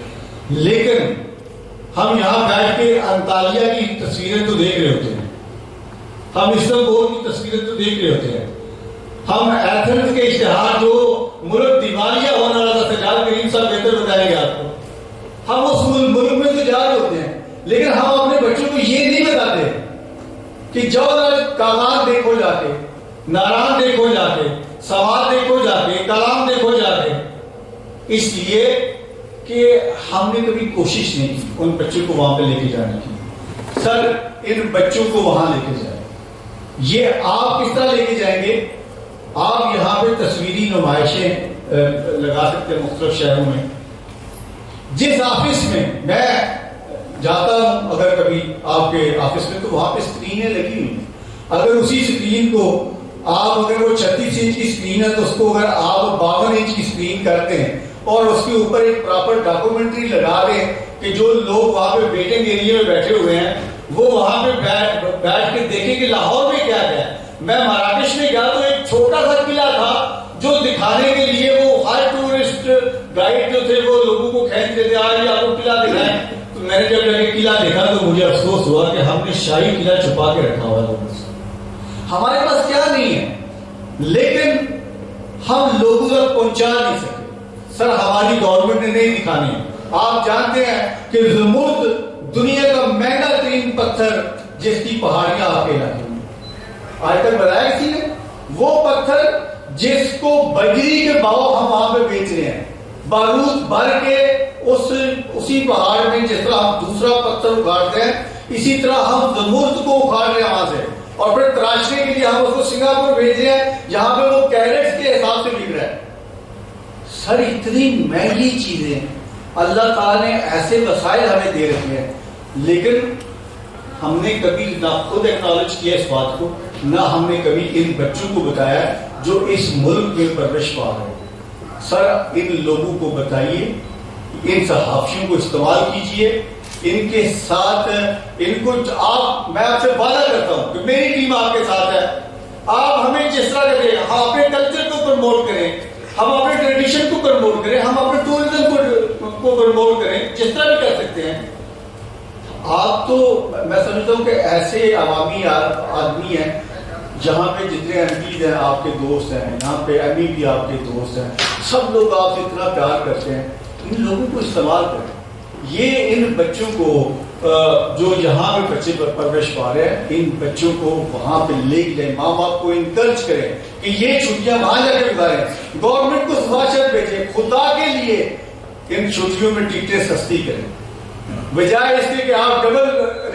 لیکن ہم یہاں بیٹھ کے انطالیہ کی تصویریں تو دیکھ رہے ہوتے ہیں, ہم استنبول کی تصویریں تو دیکھ رہے ہوتے ہیں, ہم ایتھنز کے اشتہار جو ملک دیوالیہ ہونے والا تھا سجاد کریم صاحب بہتر بتائیں گے آپ کو, ہم اس ملک میں تو جا رہے ہوتے ہیں. لیکن ہم اپنے بچوں کو یہ نہیں بتاتے کہ جاؤ کاغذ دیکھو جا کے, ناران دیکھو جا کے, سوال دیکھو جا کے, کلام دیکھو جا کے, اس لیے کہ ہم نے کبھی کوشش نہیں کی ان بچوں کو وہاں پہ لے کے جانے کی. سر ان بچوں کو وہاں لے کے جائیں. یہ آپ کس طرح لے کے جائیں گے؟ آپ یہاں پہ تصویری نمائشیں لگا سکتے ہیں مختلف شہروں میں. جس آفس میں میں جاتا ہوں اگر کبھی آپ کے آفس میں, تو وہاں پہ اسکرینیں لگی ہوئی ہیں. اگر اسی اسکرین کو آپ, اگر وہ 36 انچ کی اسکرین ہے تو اس کو اگر آپ 52 انچ کی اسکرین کرتے ہیں اور اس کے اوپر ایک پراپر ڈاکومنٹری لگا دیں کہ جو لوگ وہاں پہ ویٹنگ ایریا میں بیٹھے ہوئے ہیں وہ وہاں پہ بیٹھ کے دیکھیں کہ لاہور میں کیا ہے. میں مراکش میں گیا تو ایک چھوٹا سا قلعہ تھا جو دکھانے کے لیے وہ ہر ٹورسٹ گائیڈ جو تھے وہ لوگوں کو کھینچتے تھے, آج آپ کو قلعہ دکھائیں. تو میں نے جب جا کے قلعہ دیکھا تو مجھے افسوس ہوا کہ ہم نے شاہی قلعہ چھپا کے رکھا ہوا ہے. ہمارے پاس کیا نہیں ہے, لیکن ہم لوگوں تک پہنچا نہیں سکے. سر ہماری گورنمنٹ نے نہیں دکھانی. آپ جانتے ہیں کہ زمرد دنیا کا مہنگا ترین پتھر جس کی پہاڑیاں آپ کے علاقے میں, آج تک بتایا کسی نے؟ وہ پتھر جس کو بجری کے باؤ ہم وہاں پہ بیچ رہے ہیں, بارود بھر کے اسی پہاڑ میں. جس طرح ہم دوسرا پتھر اکھاڑتے ہیں اسی طرح ہم زمرد کو اکھاڑ رہے ہیں وہاں سے. اور پھر تراشنے کے لیے ہم اس کو سنگاپور بھیج رہے ہیں جہاں پہ وہ کیرٹس کے حساب سے بک رہا ہے. سر اتنی مہنگی چیزیں اللہ تعالیٰ نے ایسے وسائل ہمیں دے رکھے ہیں, لیکن ہم نے کبھی نہ خود ایکنالج کیا اس بات کو, نہ ہم نے کبھی ان بچوں کو بتایا جو اس ملک میں پرورش پا رہے ہیں. سر ان لوگوں کو بتائیے, ان صحافیوں کو استعمال کیجئے, ان کے ساتھ ان کو آپ, میں آپ سے وعدہ کرتا ہوں کہ میری ٹیم آپ کے ساتھ ہے. آپ ہمیں جس طرح کریں, ہم اپنے کلچر کو پروموٹ کریں, ہم اپنے ٹریڈیشن کو پروموٹ کریں, ہم اپنے ٹورزم کو پروموٹ کریں, جس طرح بھی کر سکتے ہیں. آپ تو میں سمجھتا ہوں کہ ایسے عوامی آدمی ہیں جہاں پہ جتنے ایم پیز ہیں آپ کے دوست ہیں, یہاں پہ ایم ای بھی آپ کے دوست ہیں, سب لوگ آپ سے اتنا پیار کرتے ہیں. ان لوگوں کو استعمال کریں. یہ ان بچوں کو جو یہاں پہ بچے پر پرورش پا رہے ہیں, ان بچوں کو وہاں پہ لے کے جائیں, ماں باپ کو انکریج کریں کہ یہ چھٹیاں وہاں جا کے گزاریں. گورنمنٹ کو سفارشات بھیجیں, خدا کے لیے ان چھٹیوں میں ٹکٹیں سستی کریں, بجائے اس کے کہ آپ ڈبل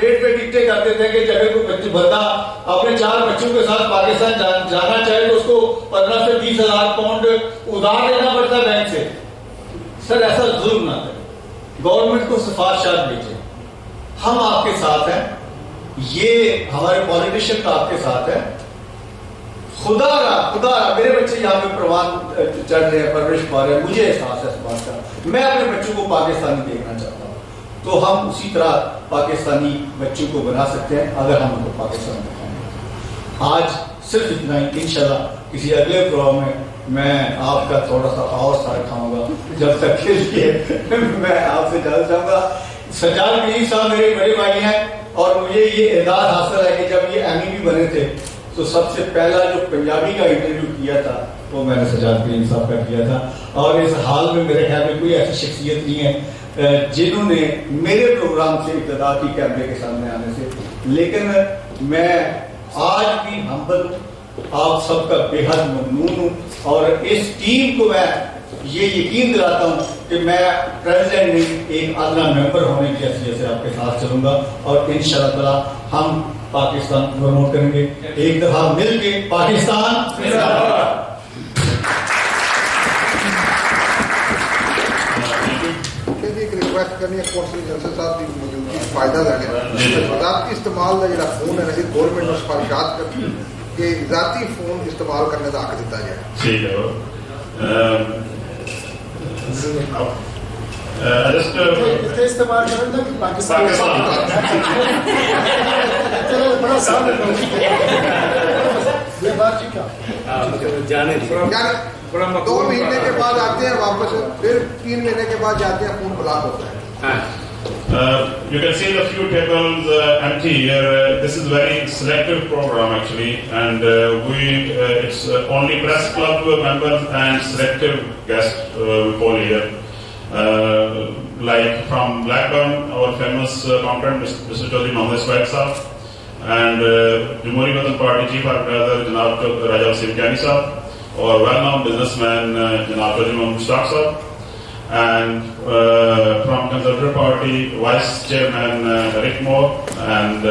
ریٹ پہ ٹکٹیں کرتے تھے کہ جب کوئی بندہ اپنے 4 بچوں کے ساتھ پاکستان جانا چاہے تو اس کو 15 سے 20 ہزار پاؤنڈ ادھار دینا پڑتا ہے بینک سے. سر ایسا ظلم نہ کریں, گورنمنٹ کو سفارشات بھیجیں, ہم آپ کے ساتھ ہیں, یہ ہمارے پالیٹیشین آپ کے ساتھ ہیں. خدا رہا میرے بچے یہاں پہ پروان چڑھ رہے ہیں, پرورش پا رہے ہیں, مجھے احساس ہے اس بات کا. میں اپنے بچوں کو پاکستانی دیکھنا چاہتا ہوں, تو ہم اسی طرح پاکستانی بچوں کو بنا سکتے ہیں اگر ہم ان کو پاکستان دکھائیں. آج صرف اتنا ہی. انشاءاللہ کسی اگلے پروگرام میں آپ کا تھوڑا سا اور سارا کھاؤں گا. جب تک کے لیے میں آپ سے جانا چاہوں گا. سجاد پیر صاحب میرے بڑے بھائی ہیں, اور مجھے یہ اعزاز حاصل ہے کہ جب یہ ایم ای بھی بنے تھے تو سب سے پہلا جو پنجابی کا انٹرویو کیا تھا وہ میں نے سجاد پیر صاحب کا کیا تھا. اور اس حال میں میرے خیال میں کوئی ایسی شخصیت نہیں ہے جنہوں نے میرے پروگرام سے ابتدا کی کیمرے کے سامنے آنے سے. لیکن میں آج بھی ہمبل ہوں, آپ سب کا بے حد ممنون ہوں, اور اس ٹیم کو میں یہ یقین دلاتا ہوں کہ میں پریزیڈنٹ نہیں, ایک ادنا ممبر ہونے کی حیثیت سے آپ کے ساتھ چلوں گا, اور انشاءاللہ تعالی ہم پاکستان کو پروموٹ کریں گے. ایک دفعہ مل کے پاکستان ریکویسٹ کرنی ہے قونصلیٹ جنرل صاحب کی موجودگی فائدہ لگے. ذاتی استعمال کا جڑا فون ہے نظیر گورنمنٹ نے سفارشات کر کہ ذاتی فون استعمال کرنے کا حق دیتا جائے. ٹھیک ہے. استعمال کرنا کہ پاکستان بڑا سال یہ بات ٹھیک ہے. جانے 2 مہینے کے بعد آتے ہیں واپس, پھر 3 مہینے کے بعد جاتے ہیں, فون بلاک ہوتا ہے. You can see the few tables empty here. This is very selective program actually, and it's only press club members and selective guests we call here. Like from Blackburn, our famous accountant Mr. Chaudhry Mohammed Swaik Sahab, and Jamhuri Watan Party Chief Organizer Janab Raja Wasim Kyani Sahab, or well-known businessman Janab Chaudhry Mohammed Mushtaq Sahab, and from Conservative Party Vice Chairman Rick Moore, and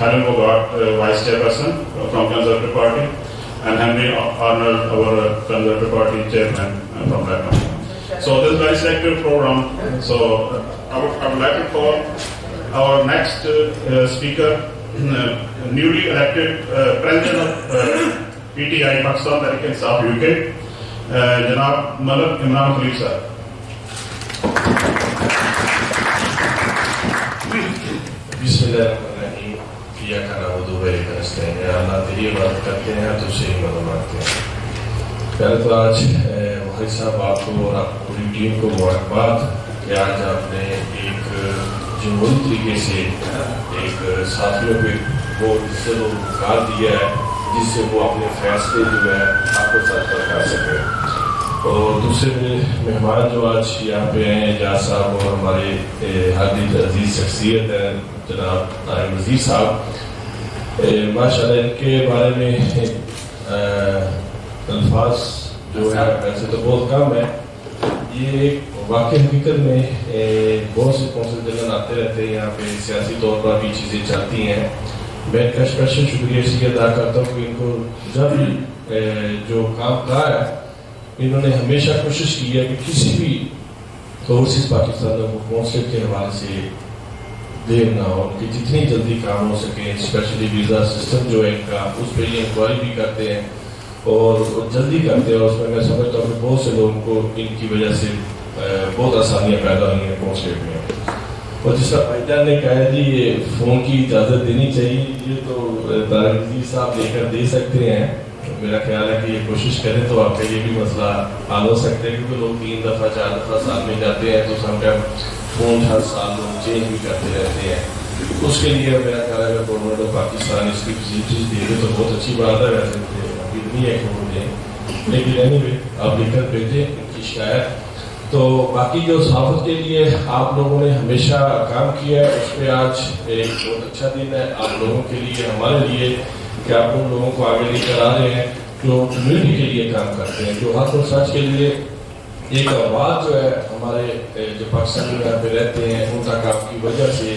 Helen Bogart, Vice Chairperson from Conservative Party, and Henry Arnold, our Conservative Party Chairman from Blackburn. So this is a very selective program. So I would like to call our next speaker, newly elected President of PTI Pakistan Tariq Insaf UK, Janab Malik Imran Khalil Sahab. Bismillahirrahmanirrahim. Iyyaka na'budu wa iyyaka nasta'in. Ya Allah, تیری عبادت کرتے ہیں, تجھ سے ہی مدد مانگتے ہیں. پہلے تو آج وحید صاحب آپ کو اور آپ پوری ٹیم کو مبارکباد کہ آج آپ نے ایک جمہوری طریقے سے ایک ساتھیوں پہ وہ عزت و وقار دیا ہے جس سے وہ اپنے فیصلے جو ہے آپ کے ساتھ کر سکیں. اور دوسرے مہمان جو آج یہاں پہ ہیں اعجاز صاحب اور ہمارے حدیث عزیز شخصیت ہیں جناب وزیر صاحب, ماشاء اللہ ان کے بارے میں الفاظ جو ہے ویسے تو بہت کم ہے. یہ واقع حقیقت میں بہت سے کونسل جنرل آتے رہتے ہیں یہاں پہ, سیاسی طور پر بھی چیزیں چلتی ہیں, میں ان کا اسپیشل شکریہ اس لیے ادا کرتا ہوں کہ ان کو جب جو کام کہا ہے انہوں نے ہمیشہ کوشش کی ہے کہ کسی بھی اوورسیز پاکستان کو قونصلیٹ کے حوالے سے دیر نہ ہو، کہ جتنی جلدی کام ہو سکے، اسپیشلی ویزا سسٹم جو ہے ان کا اس پہ یہ انکوائری بھی کرتے ہیں اور جلدی کرتے ہیں. اور اس میں میں سمجھتا ہوں کہ بہت سے لوگوں کو ان کی وجہ سے بہت آسانیاں پیدا ہوئی ہیں قونصلیٹ میں. اور جس طرح بھائی جان نے کہا جی یہ فون کی اجازت دینی چاہیے، یہ تو طارق جی صاحب لے کر دے سکتے ہیں. میرا خیال ہے کہ یہ کوشش کریں تو آپ کا یہ بھی مسئلہ حل ہو سکتا ہے، کیونکہ لوگ 3 دفعہ 4 دفعہ سال میں جاتے ہیں تو سم ٹائم فون ہر سال لوگ چینج بھی کرتے رہتے ہیں. اس کے لیے میرا خیال ہے کہ گورنمنٹ آف پاکستان اس کی فیسلٹیز دے دے تو بہت اچھی بات ہے. ویسے ابھی نہیں ہے کہ وہ دیں، لیکن اینی وے آپ لکھ کر بھیجیں ان کی شکایت. تو باقی جو صحافت کے لیے آپ لوگوں نے ہمیشہ کام کیا ہے اس پہ آج ایک بہت اچھا دن ہے آپ لوگوں کے لیے، ہمارے لیے، کہ آپ ان لوگوں کو آگے لے کر آ رہے ہیں جو کمیونٹی کے لیے کام کرتے ہیں، جو حق اور سچ کے لیے ایک آواز جو ہے ہمارے جو پاکستانی یہاں پہ رہتے ہیں ان تک آپ کی وجہ سے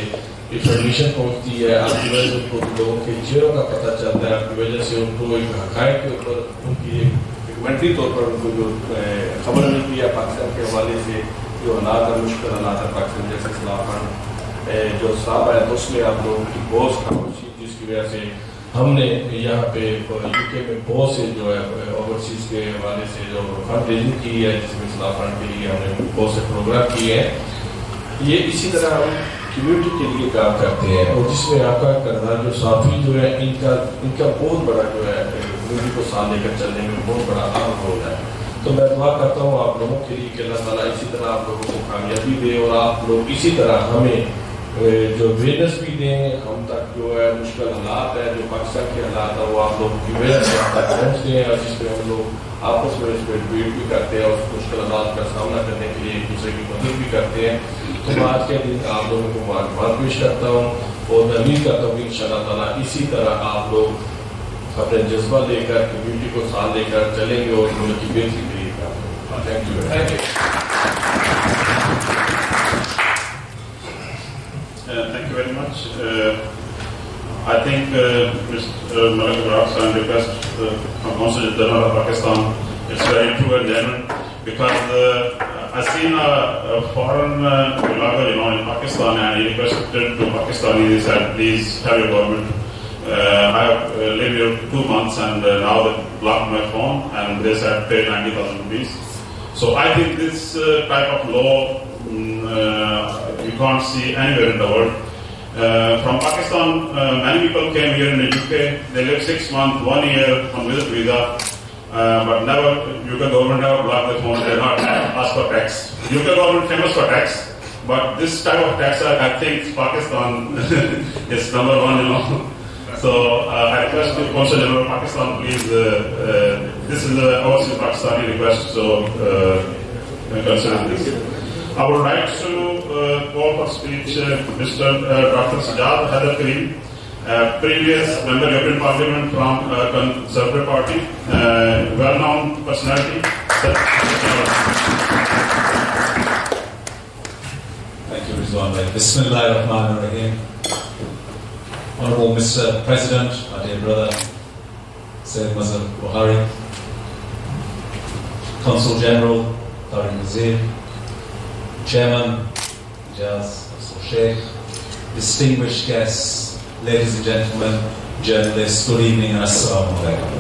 انفارمیشن پہنچتی ہے، آپ کی وجہ سے ان کو لوگوں کے چہروں کا پتہ چلتا ہے، آپ کی وجہ سے ان کو ایک حقائق کے اوپر ان کی ایک ڈاکومنٹری طور پر ان کو جو خبر ملتی ہے پاکستان کے حوالے سے جو حالات ہے، مشکل حالات ہے پاکستان جیسے خلافان جو صاحب ہے تو اس میں آپ لوگوں کی بہت خاموشی جس کی وجہ سے ہم نے یہاں پہ یو کے میں بہت سے جو ہے اوورسیز کے حوالے سے جو فنڈ ریزنگ کی ہے، جس میں اصلاح فنڈ کے لیے ہم نے بہت سے پروگرام کیے ہیں. یہ اسی طرح ہم کمیونٹی کے لیے کام کرتے ہیں اور جس میں آپ کا کردار جو صحافی جو ہے ان کا بہت بڑا جو ہے کمیونٹی کو ساتھ لے کر چلنے میں بہت بڑا اہم رول ہے. تو میں دعا کرتا ہوں آپ لوگوں کے لیے کہ اللہ تعالیٰ اسی طرح آپ لوگوں کو کامیابی دے اور آپ لوگ اسی طرح ہمیں جو اویئرنیس بھی دیں ہم تک جو ہے مشکل حالات ہے جو پاکستان کے حالات ہیں وہ آپ لوگ کی وجہ سے ہم تک پہنچتے ہیں اور جس پہ ہم لوگ آپس میں اس پہ ڈبیٹ بھی کرتے ہیں اور مشکل حالات کا سامنا کرنے کے لیے ایک دوسرے کی مدد بھی کرتے ہیں. تو میں آج کے دن آپ لوگوں کو مبارکباد پیش کرتا ہوں اور میں امید کرتا ہوں کہ ان شاء اللہ تعالیٰ اسی طرح آپ لوگ اپنے جذبہ لے کر کمیونٹی کو ساتھ لے کر چلیں گے اور ملک کی بہتری کے لیے کام کریں گے. Thank you. Thank you very much. I think Mr. Man'aqad request from Consul General of Pakistan, it's very true and genuine because I've seen a foreign blogger, in Pakistan, and he requested to Pakistani, he said, please have your government. I have lived here 2 months and now they blocked my phone and they said pay 90,000 rupees. So I think this type of law you can't see anywhere in the world. From Pakistan, many people came here in the UK. They lived 6 months, 1 year on visit visa, but never, UK government never blocked the phone. They did not ask for tax. UK government famous for tax, but this type of tax, I think Pakistan is number 1, So I request the Consul General of Pakistan, please, this is a overseas Pakistani request, so consider this. I would like to call for speech Mr. Dr. Sajjad Haider Karim, previous member of European Parliament from Conservative Party, well-known personality. Thank you, Rizwan. Bismillahirrahmanirrahim. Honorable Mr. President, my dear brother, Sayyid Mazhar Buhari, Consul General, Tariq وزیر, Chairman, Ijaz, Sheikh, distinguished guests, ladies and gentlemen, journalists, good evening and assalamu alaikum.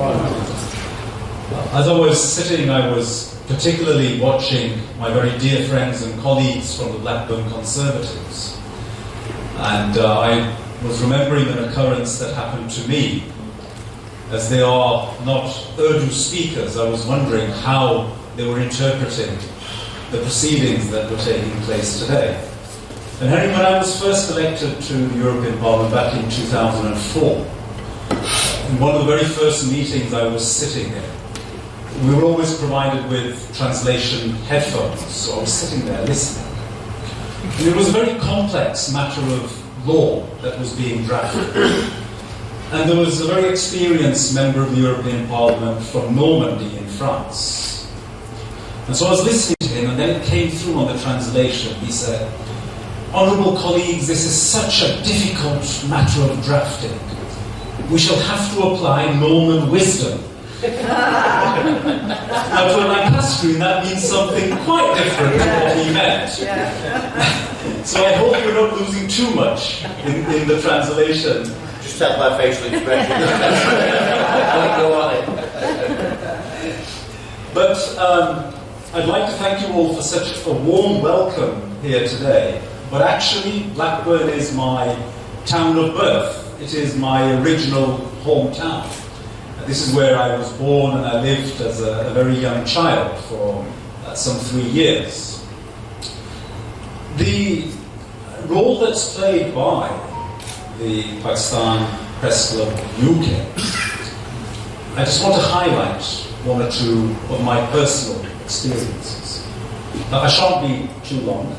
As I was sitting, I was particularly watching my very dear friends and colleagues from the Blackburn Conservatives. And I was remembering an occurrence that happened to me. As they are not Urdu speakers, I was wondering how they were interpreting the proceedings that were taking place today. And Henry, when I was first elected to the European Parliament back in 2004, in one of the very first meetings I was sitting there, we were always provided with translation headphones, so I was sitting there listening. And it was a very complex matter of law that was being drafted. And there was a very experienced member of the European Parliament from Normandy in France. And so I was listening to him, and then it came through on the translation. He said, "Honourable colleagues, this is such a difficult matter of drafting. we shall have to apply Norman wisdom. Now, to a Lancastrian, that means something quite different from what he meant. So I hope you're not losing too much in the translation. Just tell my facial expression. Go on it. But I'd like to thank you all for such a warm welcome here today. But actually, Blackburn is my town of birth. It is my original hometown. This is where I was born, and I lived as a very young child for some 3 years. The role that's played by the Pakistan Press Club UK, I just want to highlight one or two of my personal experiences. Now, I shan't be too long,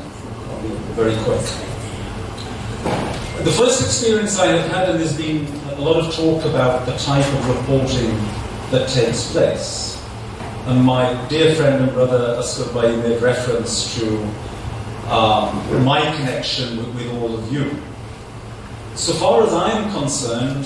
I'll be very quick. The first experience I have had, and there's been a lot of talk about the type of reporting that takes place. And my dear friend and brother Asghar Bhai made reference to my connection with all of you. So far as I am concerned,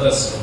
personal.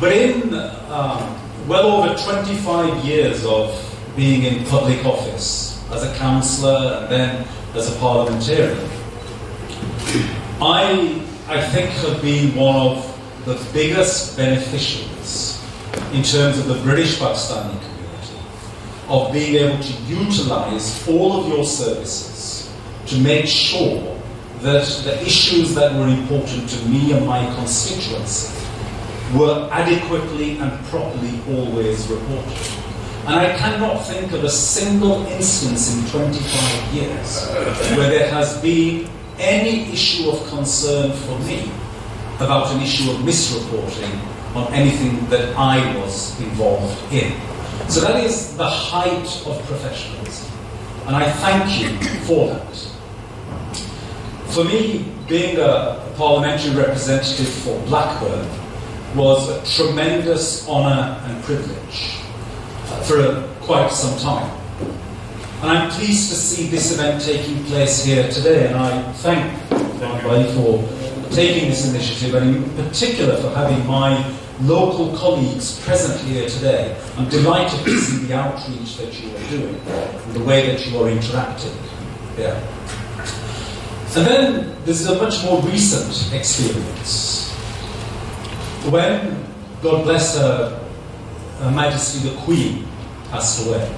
But in well over 25 years of being in public office as a councillor and then as a parliamentarian, I think have been one of the biggest beneficiaries in terms of the British Pakistani community of being able to utilise all of your services to make sure that the issues that were important to me and my constituency were adequately and properly always reported. And I cannot think of a single instance in 25 years where there has been any issue of concern for me about an issue of misreporting on anything that I was involved in. So that is the height of professionalism, and I thank you for that. For me, being a parliamentary representative for Blackburn was a tremendous honour and privilege for quite some time. And I'm pleased to see this event taking place here today, and I thank everybody for taking this initiative, and in particular for having my local colleagues present here today. I'm delighted to see the outreach that you are doing and the way that you are interacting here. And then there's a much more recent experience. When, God bless Her Majesty the Queen, passed away,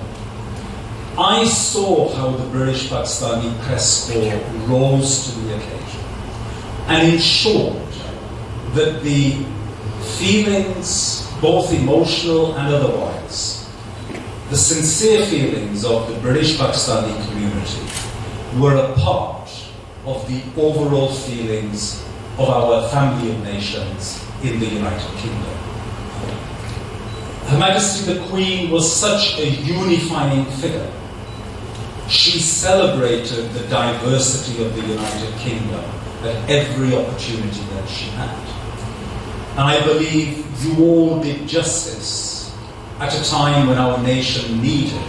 I saw how the British Pakistani Press Corps rose to the occasion and ensured that the feelings, both emotional and otherwise, the sincere feelings of the British Pakistani community were a part of the overall feelings of our family of nations in the United Kingdom. Her Majesty the Queen was such a unifying figure. She celebrated the diversity of the United Kingdom at every opportunity that she had. And I believe you all did justice at a time when our nation needed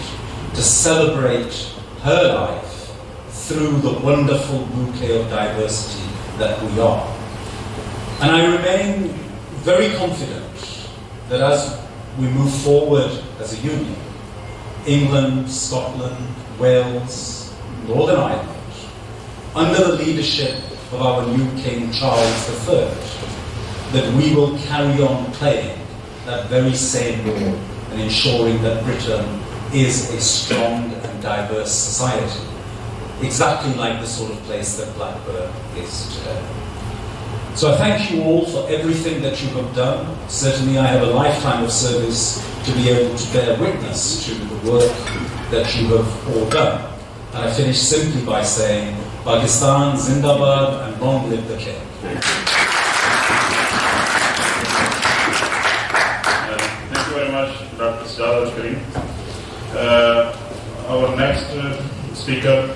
to celebrate her life through the wonderful bouquet of diversity that we are. And I remain very confident that as we move forward as a union, England, Scotland, Wales, Northern Ireland, under the leadership of our new King Charles III, that we will carry on playing that very same role and ensuring that Britain is a strong and diverse society, exactly like the sort of place that Blackburn is today. So I thank you all for everything that you have done. Certainly I have a lifetime of service to be able to bear witness to the work that you have all done. And I finish simply by saying, Pakistan Zindabad and long live the King. Thank you very much, Dr. Sajjad Al-Karim. Our next speaker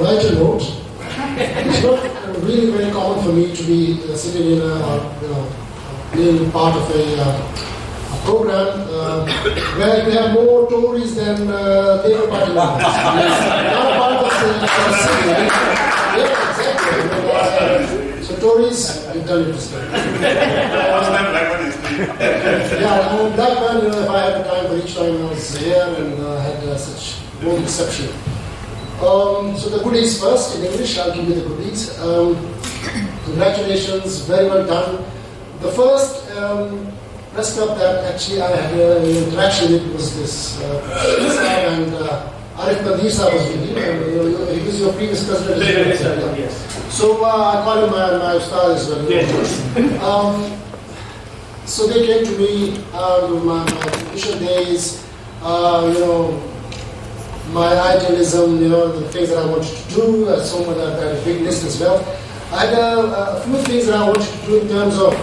Write a note. It's not really very common for me to be sitting in being part of a program where you have more Tories than Labour Party members. Not part of the city. Yeah, exactly. So Tories, you've done it this time. Yeah, and Black Man, if I had the time for each time I was here and had such warm reception. So the goodies first, in English, I'll give you the goodies. Congratulations, very well done. The first press club that actually I had an interaction with was this and Arif Sahab was with you. He was your previous president. Yes. So I call him my ustad as well. Yes. So they came to me my initial days, my idealism, the things that I wanted to do. So much I had a big list as well. I had a few things that I wanted to do in terms of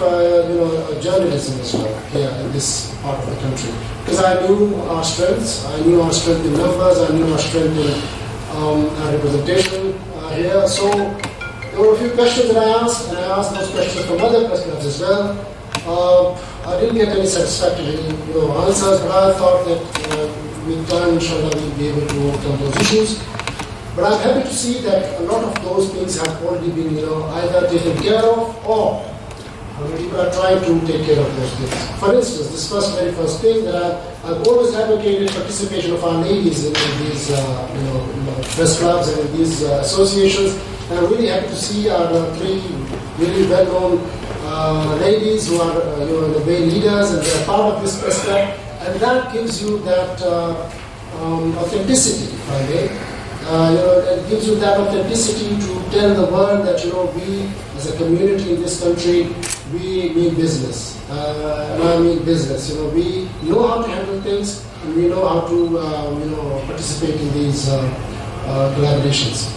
journalism as well here in this part of the country, because I knew our strengths. I knew our strength in numbers. I knew our strength in representation here. So there were a few questions that I asked, and I asked those questions from other press clubs as well. I didn't get any satisfactory answers, but I thought that with time, inshallah, we'll be able to overcome those issues. But I'm happy to see that a lot of those things have already been, either taken care of or people are trying to take care of those things. For instance, this very first thing that I've always advocated participation of our ladies in these, press clubs and in these associations. And I'm really happy to see our 3 really well-known ladies who are, the main leaders, and they're part of this press club. And that gives you that authenticity, if I may. It gives you that authenticity to tell the world that, we as a community in this country, we mean business. And I mean business. We know how to handle things, and we know how to, participate in these collaborations.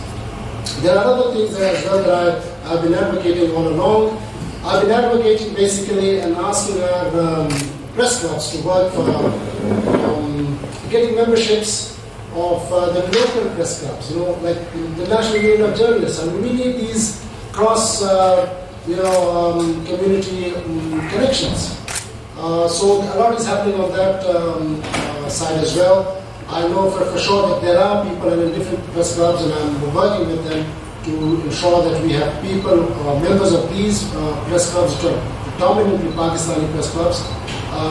There are other things there as well that I've been advocating all along. I've been advocating basically and asking our press clubs to work for getting memberships of the local press clubs, like the National Union of Journalists. And we need these cross, community connections. So a lot is happening on that side as well. I know for sure that there are people in different press clubs, and I'm working with them to ensure that we have people, members of these press clubs, which are predominantly Pakistani press clubs,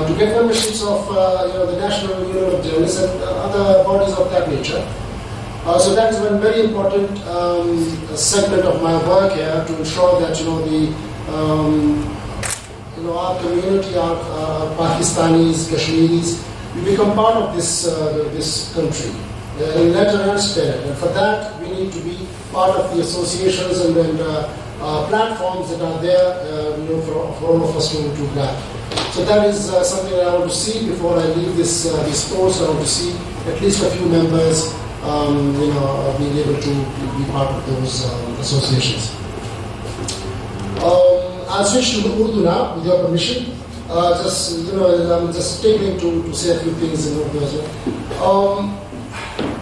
to get memberships of the National Union of Journalists and other bodies of that nature. So that is one very important segment of my work here, to ensure that our community, our Pakistanis, Kashmiris, we become part of this country, in letter and spirit. And for that, we need to be part of the associations and platforms that are there, for all of us to grab. So that is something that I want to see before I leave this post. I want to see at least a few members, being able to be part of those associations. I'll switch to Urdu now, with your permission. I'm just taking to say a few things in Urdu as well.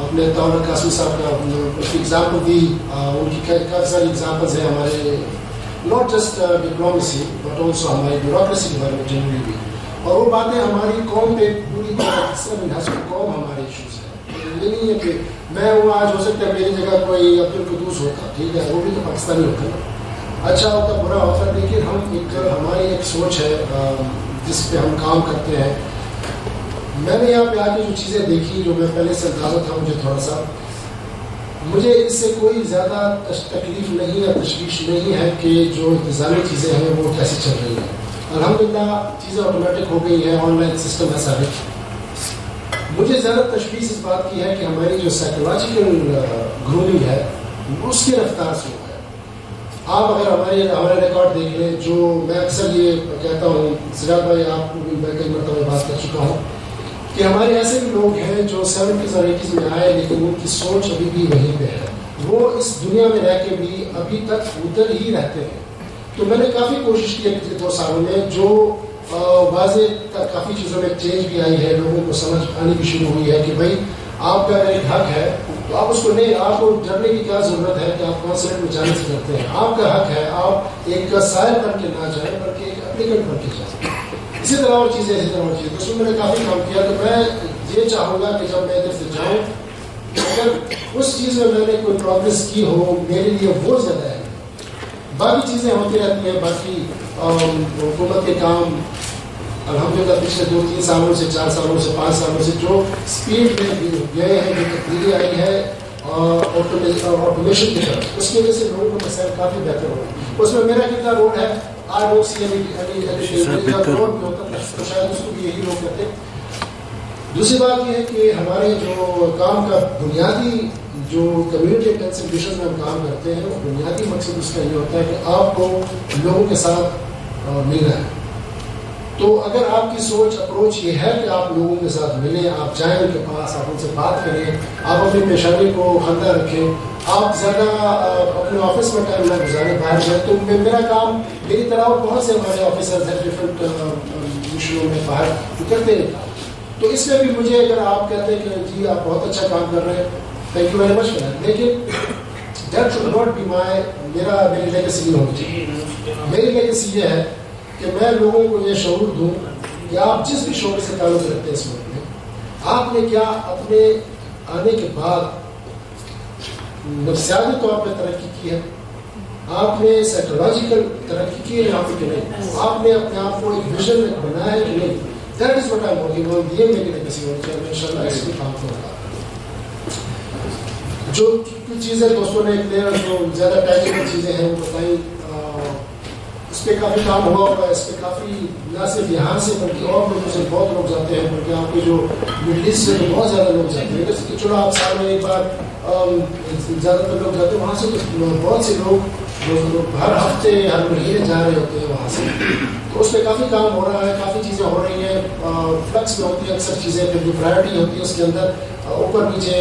آپ نے طارق قاسمی صاحب کا ایگزامپل دی, ان کی کافی ساری ایگزامپلز ہیں ہمارے, not just diplomacy but also ہماری بیوروکریسی کے بارے میں جنرلی بھی, اور وہ باتیں ہماری قوم پہ پوری طرح قوم ہمارے ایشوز ہیں. یہ نہیں ہے کہ میں وہ آج ہو سکتا ہے میری جگہ کوئی عبد القدوس ہوتا, ٹھیک ہے, وہ بھی تو پاکستانی ہوتا ہے, اچھا ہوتا برا ہوتا, لیکن ہماری ایک سوچ ہے جس پہ ہم کام کرتے ہیں. میں نے یہاں پہ آ کے جو چیزیں دیکھی, جو میں پہلے سے اندازہ تھا مجھے تھوڑا سا, مجھے اس سے کوئی زیادہ تکلیف نہیں یا تشویش نہیں ہے کہ جو انتظامی چیزیں ہیں وہ کیسے چل رہی ہیں. الحمدللہ چیزیں آٹومیٹک ہو گئی ہیں, آن لائن سسٹم ہے سارے. مجھے زیادہ تشویش اس بات کی ہے کہ ہماری جو سائیکولوجیکل گرومنگ ہے اس کی رفتار سے ہو ہے. آپ اگر ہمارے ریکارڈ دیکھ لیں, جو میں اکثر یہ کہتا ہوں, سراج بھائی آپ کو بھی میں کئی مرتبہ بات کر چکا ہوں کہ ہمارے ایسے بھی لوگ ہیں جو 70s اور 80s میں آئے لیکن ان کی سوچ ابھی بھی وہیں پہ ہے, وہ اس دنیا میں رہ کے بھی ابھی تک ادھر ہی رہتے ہیں. تو میں نے کافی کوشش کی ہے پچھلے 2 سالوں میں, جو واضح کافی چیزوں میں چینج بھی آئی ہے, لوگوں کو سمجھ آنی بھی شروع ہوئی ہے کہ بھائی آپ کا اگر ایک حق ہے تو آپ اس کو نہیں, آپ کو ڈرنے کی کیا ضرورت ہے کہ آپ قونصلیٹ میں جانے سے ڈرتے ہیں. آپ کا حق ہے, آپ ایک سائر بن کے نہ جائیں بلکہ ایک اپلیکنٹ بن کے جائیں. اسی طرح اور چیزیں اس میں میں نے کافی کام کیا. تو میں یہ چاہوں گا کہ جب میں ادھر سے جاؤں, اگر اس چیز میں میں نے کوئی پروگرس کی ہو میرے لیے وہ زیادہ ہے. باقی چیزیں ہوتی رہتی ہیں, باقی حکومت کے کام الحمدللہ پچھلے 2-3 سالوں سے 4 سالوں سے 5 سالوں سے جو اسپیڈ میں گئے ہیں, جو تبدیلی آئی ہے آٹومیشن کی طرف, اس کی وجہ سے لوگوں کو مسائل کافی بہتر ہو. اس میں میرا کتنا رول ہے آئی ڈونٹ سی اینی تو شاید اس کو بھی یہی لوگ کہتے. دوسری بات یہ ہے کہ ہمارے جو کام کا بنیادی جو کمیونٹی کنسنٹریشن میں ہم کام کرتے ہیں, وہ بنیادی مقصد اس کا یہ ہوتا ہے کہ آپ کو لوگوں کے ساتھ ملنا ہے. تو اگر آپ کی سوچ اپروچ یہ ہے کہ آپ لوگوں کے ساتھ ملیں, آپ جائیں ان کے پاس, آپ ان سے بات کریں, آپ اپنی پیشانی کو خندہ رکھیں, آپ زیادہ اپنے آفس میں ٹائم نہ گزاریں, باہر جائیں. تو میرا کام میری طرح اور بہت سے ہمارے آفیسرز ہیں ڈفرینٹ مشنوں میں باہر کرتے ہیں. تو اس میں بھی مجھے اگر آپ کہتے ہیں کہ جی آپ بہت اچھا کام کر رہے ہیں, thank you very much for that, لیکن دیٹ شوڈ ناٹ بی میری لیگیسی نہیں ہونی چاہیے. میری لیگیسی یہ ہے کہ میں لوگوں کو یہ شعور دوں کہ آپ جس بھی شعبے سے تعلق رکھتے ہیں اس ملک میں, آپ نے کیا اپنے آنے کے بعد نفسیاتی طور پہ ترقی کی ہے, آپ نے سائیکولوجیکل ترقی کی ہے یہاں پہ کہ نہیں, آپ نے اپنے آپ کو ایک ویژن میں بنایا ہے کہ نہیں. That is what I working on. یہ میری لیگیسی ہونی چاہیے. انشاءاللہ اس پہ کام کروں گا. جو کچھ چیزیں دوستوں نے کلیئر جو زیادہ ٹیکنیکل چیزیں ہیں وہ بتائیں, اس پہ کافی کام ہوا ہوگا. اس پہ کافی نہ صرف یہاں سے بلکہ اور لوگوں سے بہت لوگ جاتے ہیں, بلکہ آپ کے جو مڈل ایسٹ سے تو بہت زیادہ لوگ جاتے ہیں. جیسے کہ چلو آپ سال میں ایک بار زیادہ تر لوگ جاتے ہیں, وہاں سے تو بہت سے لوگ ہر ہفتے ہر مہینے جا رہے ہوتے ہیں وہاں سے. تو اس پہ کافی کام ہو رہا ہے, کافی چیزیں ہو رہی ہیں. فلکس میں ہوتی ہیں اکثر چیزیں, پھر جو پرائرٹی ہوتی ہے اس کے اندر اوپر نیچے.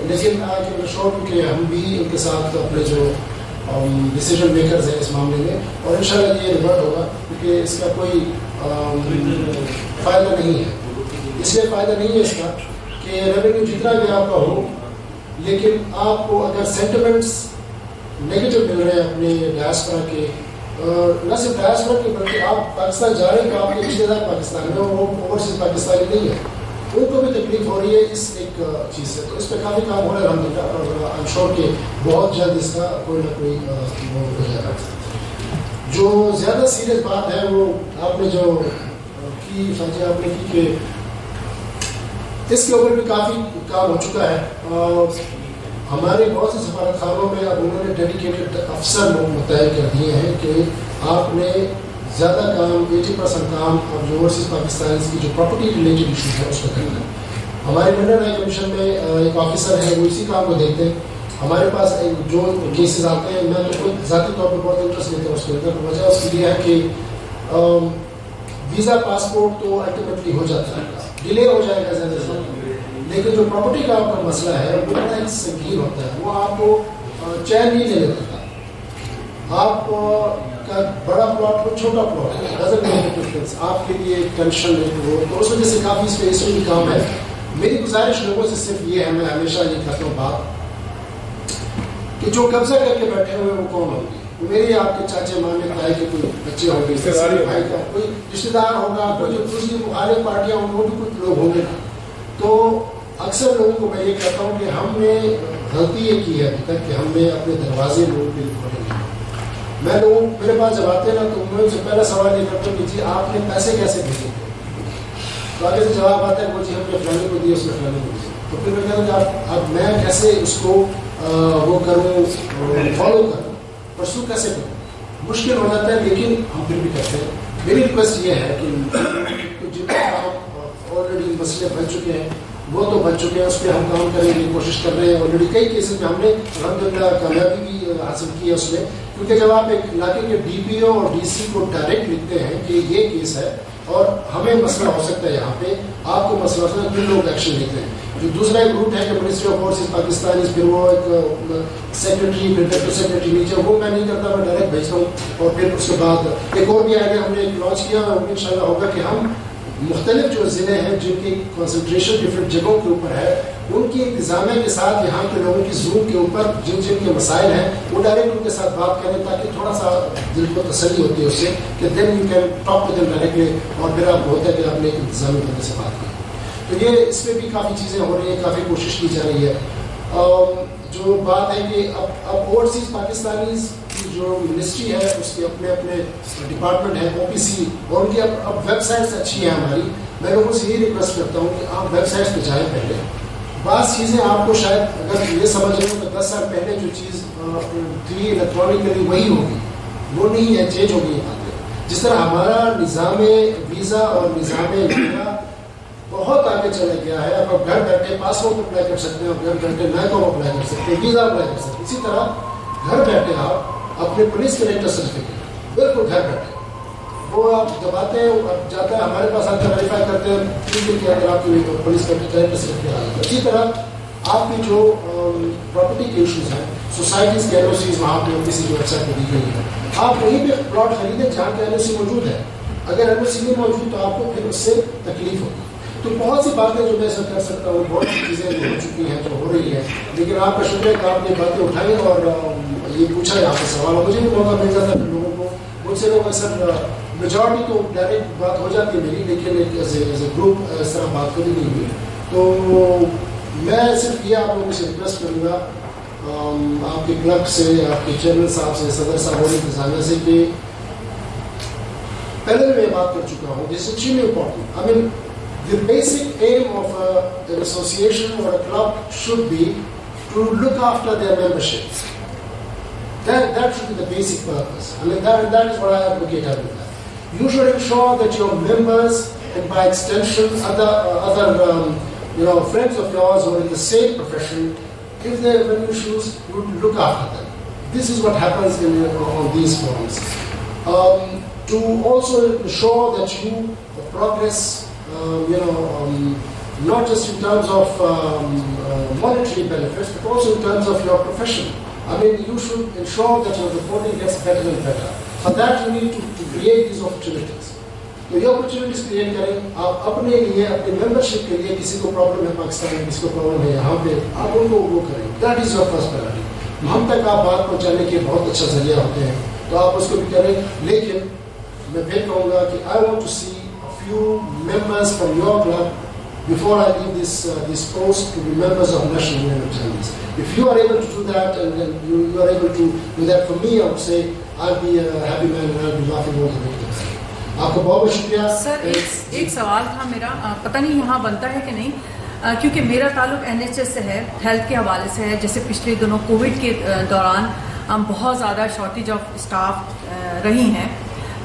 لیکن آج کے شور کہ ہم بھی ان کے ساتھ اپنے جو ڈیسیجن میکرز ہیں اس معاملے میں, اور انشاءاللہ یہ ریورٹ ہوگا کیونکہ اس کا کوئی فائدہ نہیں ہے. اس لیے فائدہ نہیں ہے اس کا کہ ریونیو جتنا بھی آپ کا ہو, لیکن آپ کو اگر سینٹیمنٹس نیگیٹو مل رہے ہیں اپنے ڈائسپورا کے, نہ صرف ڈائسپورا کے بلکہ آپ پاکستان جا رہے ہیں کہ آپ کے رشتے دار پاکستان میں, وہ اوورسیز پاکستانی نہیں ہے, ان کو بھی تکلیف ہو رہی ہے اس ایک چیز سے. تو اس پہ کافی کام ہو رہا ہے الحمدللہ, اور آئی ایم شیور کہ بہت جلد اس کا کوئی نہ کوئی وہ ہو جائے گا. جو زیادہ سیریس بات ہے وہ آپ نے جو کی سمجھے آپ نے کی کہ اس کے اوپر بھی کافی کام ہو چکا ہے. ہمارے بہت سے سفارت خانوں میں اب انہوں نے ڈیڈیکیٹڈ افسر متعین کر دیے ہیں کہ آپ نے زیادہ کام 80% کام اب جو اوورسیز پاکستانیز کی جو پراپرٹی ریلیٹڈ ایشوز ہے اس کو کرنا ہے. ہمارے منڈل ہائی کمیشن میں ایک آفیسر ہے, وہ اسی کام کو دیکھتے ہیں. ہمارے پاس جو کیسز آتے ہیں, میں تو خود ذاتی طور پر بہت انٹرسٹ لیتا ہوں اس کے اندر. وجہ اس کی یہ ہے کہ ویزا پاسپورٹ تو الٹیمیٹلی ہو جاتا ہے, ڈیلے ہو جائے گا زیادہ سے زیادہ, لیکن جو پراپرٹی کا آپ کا مسئلہ ہے وہ بڑا ہی سنگین ہوتا ہے. وہ آپ کو چین نہیں دینے دیتا. آپ کا بڑا پلاٹ ہو چھوٹا plot doesn't make a difference, آپ کے لیے ٹینشن نہیں ہو. تو اس وجہ سے کافی اس پہ بھی کام ہے. میری گزارش لوگوں سے صرف یہ ہے, میں ہمیشہ یہ کہتا ہوں بات کہ جو قبضہ کر کے بیٹھے ہوئے وہ کون ہوں گے. میرے آپ کے چاچے مامے بھائی کے کوئی بچے ہوں گے, بھائی کا کوئی رشتے دار ہوگا, کوئی جو دوسری مخالف پارٹیاں ہوں گی وہ بھی کچھ لوگ ہوں گے. تو اکثر لوگوں کو میں یہ کہتا ہوں کہ ہم نے غلطی یہ کی ہے ابھی تک کہ ہم نے اپنے دروازے لوگوں کے لیے کھولے نہیں. میں لوگ میرے پاس جب آتے ہیں نا تو میں ان سے پہلا سوال یہ کرتا ہوں کہ جی آپ نے پیسے کیسے بھیجے تھے, تو آگے سے جواب آتا ہے وہ جی ہم نے فلانے کو دیے, اس نے فلانے کو دیے. تو پھر میں کہتا ہوں کہ اب میں کیسے اس کو وہ کروں, فالو کروں, پرسو کیسے کروں, مشکل ہو جاتا ہے, لیکن ہم پھر بھی کرتے ہیں. میری ریکویسٹ یہ ہے کہ جن کام آلریڈی مسئلے بن چکے ہیں وہ تو بن چکے ہیں, اس پہ ہم کام کریں کی کوشش کر رہے ہیں. آلریڈی کئی کیسز میں ہم نے الحمدللہ کامیابی بھی حاصل کی ہے اس میں, کیونکہ جب آپ ایک علاقے کے ڈی پی او اور ڈی سی کو ڈائریکٹ لکھتے ہیں کہ یہ کیس ہے اور ہمیں مسئلہ ہو سکتا ہے یہاں پہ, آپ کو مسئلہ ہو سکتا ہے, پھر لوگ ایکشن لیتے ہیں. جو دوسرا ایک روٹ ہے کہ منسٹری آف فورسز پاکستان, پھر وہ ایک سیکرٹری, پھر ڈپٹی سیکرٹری نیچے, وہ میں نہیں کرتا, میں ڈائریکٹ بھیجتا ہوں. اور پھر اس کے بعد ایک اور بھی آئیڈیا ہم نے لانچ کیا, اور ان شاء اللہ ہوگا کہ ہم مختلف جو ضلع ہیں جن کی کنسنٹریشن ڈفرینٹ جگہوں کے اوپر ہے, ان کی انتظامیہ کے ساتھ یہاں کے لوگوں کی زوم کے اوپر جن جن کے مسائل ہیں وہ ڈائریکٹ ان کے ساتھ بات کریں, تاکہ تھوڑا سا دل کو تسلی ہوتی ہے اس سے کہ then you can talk to them directly, اور پھر آپ ہوتا ہے کہ آپ نے ایک انتظامی بندے سے بات کی. تو یہ اس میں بھی کافی چیزیں ہو رہی ہیں, کافی کوشش کی جا رہی ہے. جو بات ہے کہ اب اوورسیز پاکستانیز کی جو منسٹری ہے اس کے اپنے اپنے ڈپارٹمنٹ ہے, او پی سی, اور ان کی اب ویب سائٹس اچھی ہیں ہماری. میں لوگوں سے یہ ریکویسٹ کرتا ہوں کہ آپ ویب سائٹس پہ جائیں پہلے. بعض چیزیں آپ کو شاید اگر یہ سمجھ رہے ہو کہ 10 سال پہلے جو چیز تھی الیکٹرانکلی وہی ہوگی, وہ نہیں ہے, چینج ہو گئی باتیں. جس طرح ہمارا نظام ویزا اور نظام ویزا بہت آگے چلا گیا ہے, اب آپ گھر بیٹھے پاسپورٹ اپلائی کر سکتے ہیں, گھر بیٹھے نیکوم اپلائی کر سکتے ہیں, ویزا اپلائی کر سکتے ہیں. اسی طرح گھر بیٹھے آپ اپنے پولیس کریکٹر سرٹیفکیٹ بالکل گھر بیٹھے وہ آپ دباتے ہیں, جاتا ہے ہمارے پاس آ کر ویریفائی کرتے ہیں 3 دن کے اندر آپ کی پولیس کریکٹر سرٹیفکیٹ آ جاتا ہے. اسی طرح آپ کی جو پراپرٹی کے ایشوز ہیں, سوسائٹیز کے این او سیز وہاں پہ کسی جو ویب سائٹ پہ دی گئی ہے, آپ وہیں پہ پلاٹ خریدیں جہاں کے این او سی موجود ہے. اگر این او سی نہیں موجود تو آپ کو پھر اس سے تکلیف ہوگی. تو بہت سی باتیں جو میں ایسا کر سکتا ہوں, بہت سی چیزیں جو ہو چکی ہیں, جو ہو رہی ہیں, لیکن آپ کا شکریہ کہ آپ نے باتیں اٹھائیں اور یہ پوچھا ہے آپ کا سوال. مجھے بھی موقع مل جاتا ہے لوگوں کو, مجھ سے لوگ اصل میجورٹی تو ڈائریکٹ بات ہو جاتی ہے میری, لیکن ایز اے گروپ اس طرح بات کبھی نہیں ہوئی. تو میں صرف یہ آپ لوگوں سے ریکویسٹ کروں گا, آپ کے کلب سے, آپ کے چیئرمین صاحب سے, صدر صاحب اور انتظامیہ سے, کہ پہلے میں بات کر چکا ہوں, this is actually important. I mean the basic aim of an association or a club should be to look after their membership. That should be the basic purpose. I mean, that is what I advocate every time. You should ensure that your members, and by extension other friends of yours who are in the same profession, if they have any issues, you look after them. This is what happens on these forums. To also ensure that you progress, not just in terms of monetary benefits, but also in terms of your profession. I mean, you should ensure that your reporting gets better and better. For that, you need to create these opportunities. تو یہ اپرچونیٹیز کریٹ کریں آپ اپنے لیے, اپنے ممبرشپ کے لیے. کسی کو پرابلم ہے پاکستان میں, کسی کو پرابلم ہے یہاں پہ, آپ ان کو وہ کریں. That is your first priority. ہم تک آپ بات پہنچانے کے بہت اچھا ذریعہ ہوتے ہیں, تو آپ اس کو بھی کریں. لیکن میں پھر کہوں گا کہ I want to see few members from your club before I leave this post to be members of National Union of Journalists. If you are able to do that and you are able to do that for me, I would say I'll be a happy man and I'll be laughing all the way to the bank. آپ کو بہت شکریہ. سر ایک سوال تھا میرا, پتہ نہیں یہاں بنتا ہے کہ نہیں, کیونکہ میرا تعلق NHS سے ہے, ہیلتھ کے حوالے سے ہے. جیسے پچھلے دنوں کووڈ کے دوران بہت زیادہ شارٹیج آف اسٹاف رہی ہیں,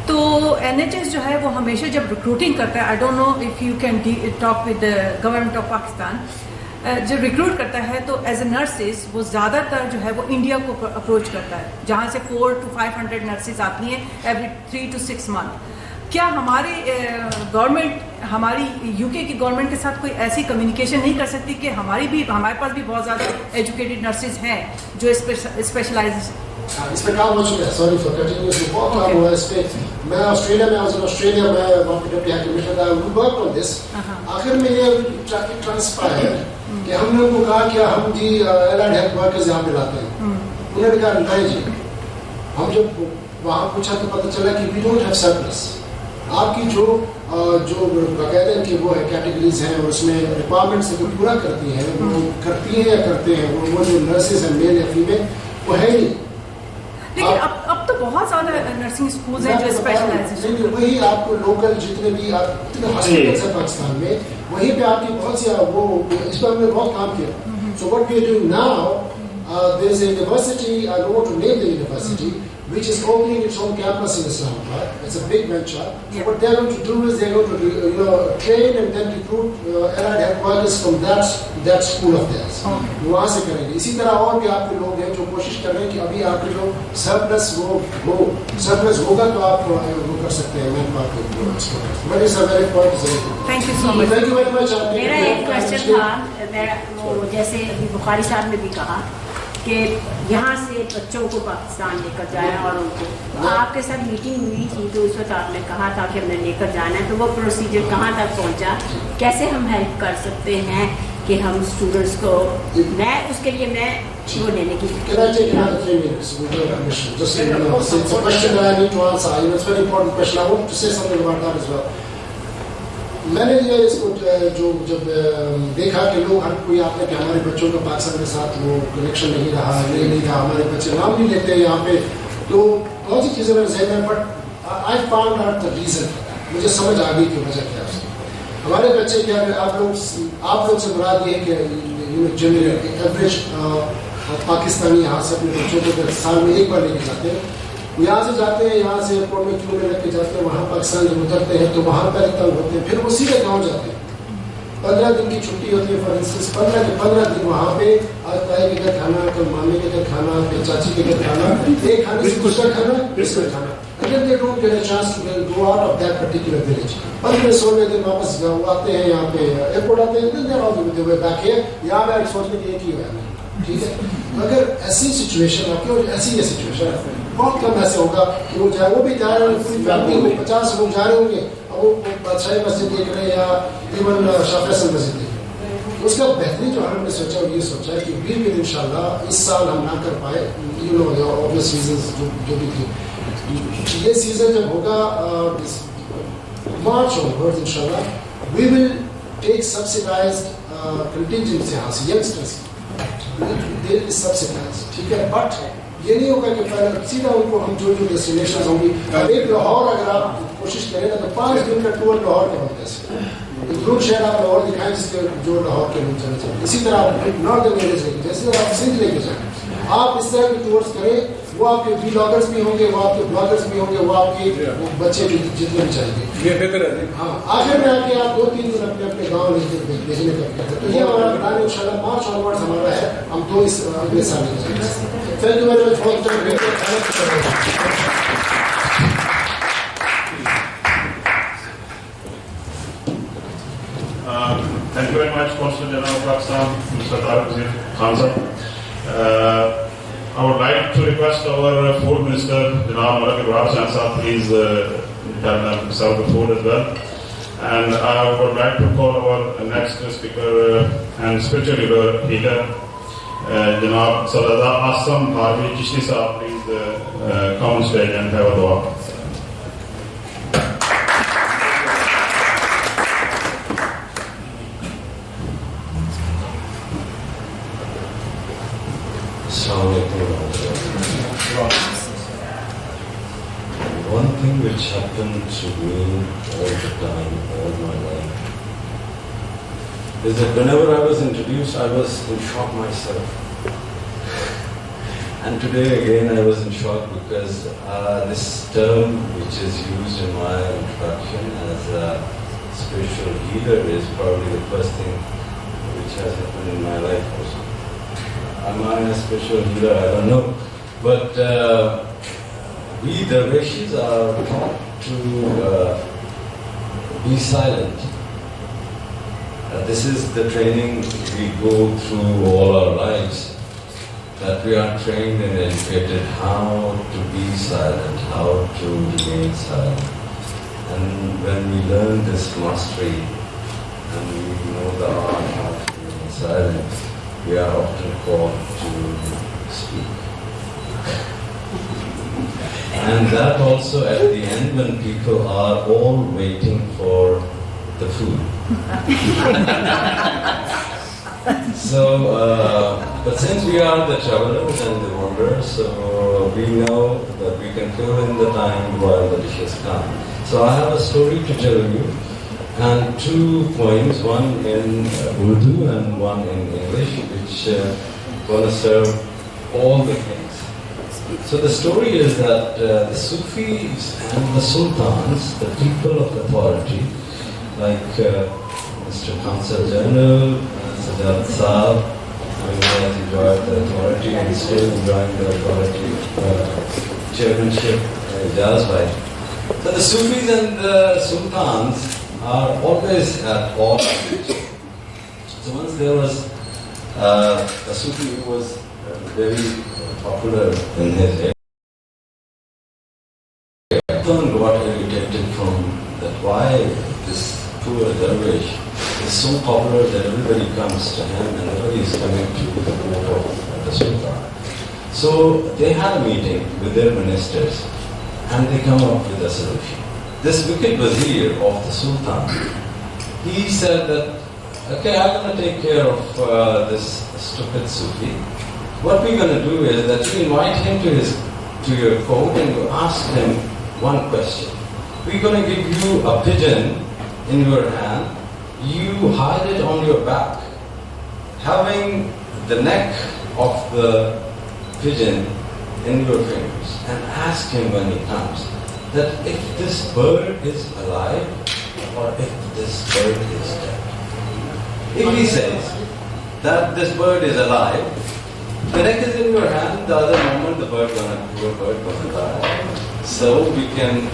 تو NHS جو ہے وہ ہمیشہ جب ریکروٹنگ کرتا ہے, I don't know if you can talk with government of Pakistan, جب ریکروٹ کرتا ہے تو ایز اے نرسز وہ زیادہ تر جو ہے وہ انڈیا کو اپروچ کرتا ہے, جہاں سے 400 to 500 نرسز آتی ہیں ایوری 3 to 6 months. کیا ہماری گورنمنٹ, ہماری UK کی گورنمنٹ کے ساتھ کوئی ایسی کمیونیکیشن نہیں کر سکتی کہ ہمارے پاس بھی بہت زیادہ ایجوکیٹڈ نرسز ہیں جو اسپیشلائز اس پہ کام ہو چکا ہے. Sorry for cutting you. بہت کام ہوا ہے اس پہ. میں آسٹریلیا میں آسٹریلیا میں وہاں پہ ڈپٹی ہائی کمشنر تھا. وی ورک آن دس. آخر میں یہ ٹرانسپائر کہ ہم لوگوں کو کہا کہ ہم جی الائڈ ہیلتھ ورکرز یہاں پہ لاتے ہیں. انہوں نے کہا نہیں جی. ہم جب وہاں پوچھا تو پتہ چلا کہ وی ڈونٹ ہیو سرپلس. آپ کی جو باقاعدہ کہ وہ ہے کیٹیگریز ہیں اور اس میں ریکوائرمنٹس جو پورا کرتی ہیں وہ کرتی ہیں یا کرتے ہیں وہ جو نرسز ہیں میل یا فیمیل وہ ہے ہی. لیکن اب تو بہت زیادہ نرسنگ اسکولز ہیں جو اسپیشلائزیشن. وہی آپ کو لوکل جتنے بھی آپ اتنے ہاسپٹلس ہیں پاکستان میں وہیں پہ آپ کی بہت سی وہ اس پر ہم نے بہت کام کیا. So what we are doing now there is a university, I don't want to name the university, which is opening its own campus in Islamabad. It's a big venture. So what they're going to do is they're going to train and then recruit allied health workers from that school of theirs. وہاں سے کریں گے. اسی طرح اور بھی آپ کے لوگ ہیں جو کوشش کر رہے ہیں کہ ابھی آپ کے جو سرپلس سرپلس ہوگا تو آپ وہ کر سکتے ہیں. مین پاور کو بڑی سویرے point. Thank you so much. Thank you very much. میرا ایک کوشچن تھا. جیسے ابھی بخاری صاحب نے بھی کہا کہ یہاں سے بچوں کو پاکستان لے کر جائیں اور ان کو آپ کے ساتھ میٹنگ ہوئی تھی تو اس وقت آپ نے کہا تھا کہ ہم نے لے کر جانا ہے. تو وہ پروسیجر کہاں تک پہنچا؟ کیسے ہم ہیلپ کر سکتے ہیں کہ ہم اسٹوڈنٹس کو میں اس کے لیے میں وہ لینے کی میں نے یہ اس کو جو جب دیکھا کہ لوگ ہر کوئی آتے کہ ہمارے بچوں کا پاکستان کے ساتھ وہ کنیکشن نہیں رہا نہیں تھا, ہمارے بچے نام نہیں لیتے یہاں پہ, تو بہت سی چیزیں میرے ذہن میں. But I found out the reason. مجھے سمجھ آ گئی کہ وجہ کیا ہے. ہمارے بچے کیا آپ لوگ سے مراد یہ ہے کہ جنرل ایوریج پاکستانی یہاں سے اپنے بچوں کو سال میں ایک بار لے کے جاتے ہیں. یہاں سے جاتے ہیں, یہاں سے ایئرپورٹ میں کیوں میں لگ کے جاتے ہیں, وہاں پاکستان جب اترتے ہیں تو وہاں پہ تنگ ہوتے ہیں, پھر وہ سیدھے گاؤں جاتے ہیں. 15 دن کی چھٹی ہوتی ہے فار انسٹنس, 15 کے 15 دن وہاں پہ آج تائی کے گھر کھانا, کل مامے کے گھر کھانا, پھر چاچی کے گھر کھانا, ایک کھانے سے دوسرا کھانا, دوسرا کھانا. Again, they don't get a chance to go out of that particular village. 15-16 دن واپس آتے ہیں یہاں پہ ایئرپورٹ آتے ہیں, then they're all the way back here. یہاں میں سوچنے کی ایک ہی ہوا ہے. ٹھیک ہے, اگر ایسی سچویشن آپ کی ایسی یہ سچویشن ہے, بہت کم ایسے ہوگا کہ وہ جائے, وہ بھی جا رہے ہیں پوری فیملی میں 50 لوگ جا رہے ہوں گے, اور وہ بادشاہی مسجد دیکھ رہے ہیں یا ایون شاہ فیصل مسجد دیکھ رہے ہیں. اس کا بہترین جو ہم نے سوچا وہ یہ سوچا ہے کہ وی ول انشاءاللہ اس سال ہم نہ کر پائے, obvious reasons جو بھی تھی. یہ سیزن جب ہوگا مارچ onwards انشاءاللہ we will take subsidized contingents یہاں سے youngsters دل is subsidized. ٹھیک ہے, بٹ یہ نہیں ہوگا کہ پہلے سیدھا ان کو ہم جو ڈیسٹینیشنز ہوں گی. ایک لاہور اگر آپ کوشش کریں نا تو 5 دن کا ٹور لاہور کا ہوتا ہے. ضرور شہر آپ لاہور دکھائیں جس کے جو لاہور کے لوگ جانا چاہتے ہیں. اسی طرح آپ نارتھن ایریاز لے کے جیسے آپ سندھ لے کے جائیں, آپ اس طرح کے ٹورس کریں. وہ آپ کے ولاگرز بھی ہوں گے, وہ آپ کے بلاگرز بھی ہوں گے, وہ آپ کے بچے بھی جتنے بھی چاہیں گے. یہ فکر ہے. ہاں, آخر میں آ کے آپ 2-3 دن اپنے گاؤں بھیجنے کا کرتے ہیں. تو یہ ہمارا پلان ان شاء اللہ مارچ آنورڈ ہمارا ہے. ہم 2 اس اگلے سال لے جائیں گے. Thank you very much for Thank you very much, Consul General of Pakistan, Mr. Tariq Khan sir. I would like to request our Food Minister, Janab Man'aqad, please tell them serve the food as well. And I would like to call our next speaker and spiritual leader, Janab Sadada Asam Harvi Chishti Sahab, please come on stage and have a dua. One thing which happened to me all the time, all my life, is that whenever I was introduced, I was in shock myself. And today again I was in shock because this term which is used in my introduction as a spiritual healer is probably the first thing which has happened in my life also. Am I a spiritual healer? I don't know. But we dervishes are taught to be silent. This is the training we go through all our lives. that we are trained and educated how to be silent, how to remain silent. And when we learn this mastery and we know the art how to remain silent, we are often called to speak. And that also at the end when people are all waiting for the food. So, but since we are the travelers and the wanderers, so we know that we can fill in the time while the dishes come. So I have a story to tell you, and 2 poems, one in Urdu and one in English, which going to serve all the things. So the story is that the Sufis and the Sultans, the people of authority, like Mr. Jnr, Sajjad Saab, who has enjoyed the authority and is still enjoying the authority chairmanship, Jaz Bhai. So the Sufis and the Sultans are always at odds. So once there was a Sufi who was very popular in his area. Everyone got irritated from that why this poor dervish is so popular that everybody comes to him and everybody is coming to the court of the Sultan. So they had a meeting with their ministers and they come up with a solution. This wicked wazir of the Sultan, he said that, okay, I'm going to take care of this stupid Sufi. What we're going to do is that you invite him to your court and you ask him one question. We're going to give you a pigeon in your hand. You hide it on your back, having the neck of the pigeon in your fingers, and ask him when he comes that if this bird is alive or if this bird is dead. If he says that this bird is alive, the neck is in your hand, the other moment the bird gonna die. So we can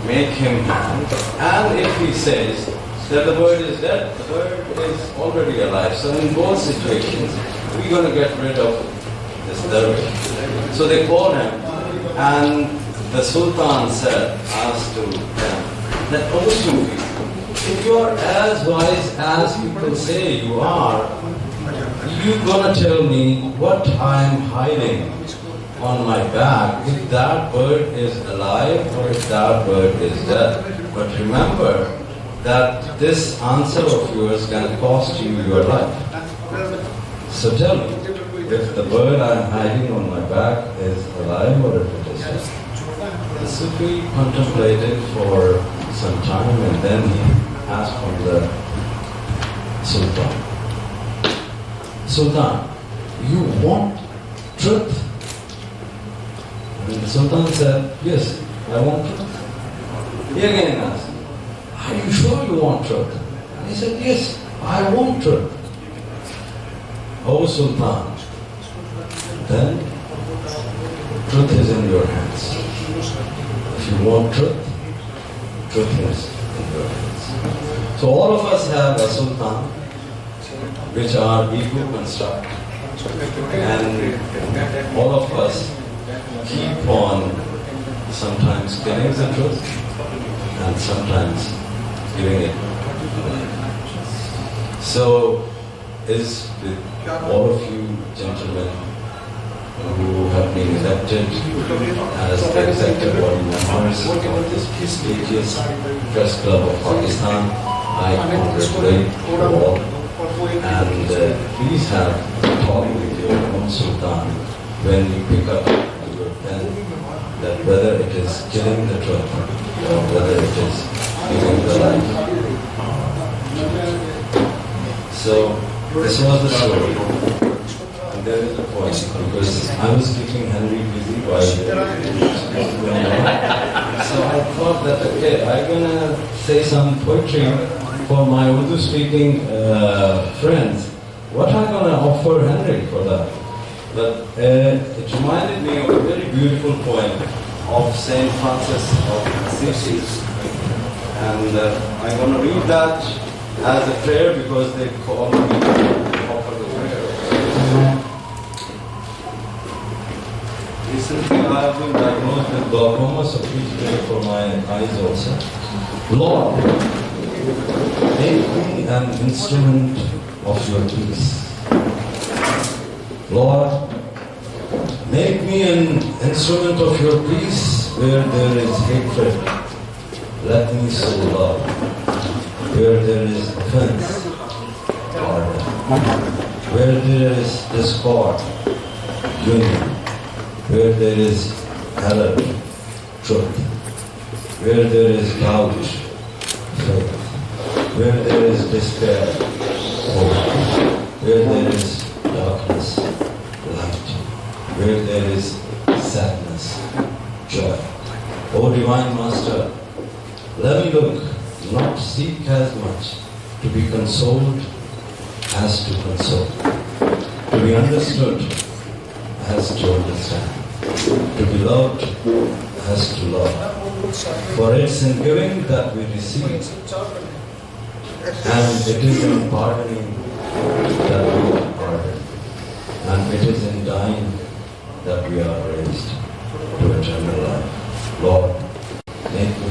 make him hang. And if he says that the bird is dead, the bird is already alive. So in both situations, we're going to get rid of this dervish. So they called him, and the Sultan asked to them, that, oh Sufi, if you are as wise as people say you are, you're going to tell me what I'm hiding on my back, if that bird is alive or if that bird is dead. But remember that this answer of yours can cost you your life. So tell me, if the bird I'm hiding on my back is alive or if it is dead. The Sufi contemplated for some time and then he asked from the Sultan, Sultan, you want truth? And the Sultan said, yes, I want truth. He again asked, are you sure you want truth? And he said, yes, I want truth. Oh Sultan, then truth is in your hands. If you want truth, truth is in your hands. So all of us have a Sultan, which are ego construct. And all of us keep on sometimes getting the truth and sometimes giving it. So is with all of you gentlemen who have been elected as the executive body members of this prestigious Press Club of Pakistan, I congratulate you all. And please have a talk with your own Sultan when you pick up your pen, that whether it is killing the truth or whether it is giving the life. So this was the story. And there is a point, because I was keeping Henry busy while going on. So I thought that, okay, I'm going to say some poetry for my Urdu-speaking friends. What am I going to offer Henry for that? But it reminded me of a very beautiful poem of Saint Francis of Assisi. And I'm going to read that as a prayer because they call me to offer the prayer. Recently, I have been diagnosed with glaucoma, so please pray for my eyes also. Lord, make me an instrument of your peace. Lord, make me an instrument of your peace where there is hatred. Let me sow love. Where there is offense, pardon. Where there is discord, union. Where there is error, truth. Where there is doubt, faith. Where there is despair, hope. Where there is darkness, light. Where there is sadness, joy. O Divine Master, let me look, not seek as much to be consoled as to console, to be understood as to understand, to be loved as to love. For it's in giving that we receive, and it is in pardoning that we are pardoned, and it is in dying that we are raised to eternal life. Lord, make me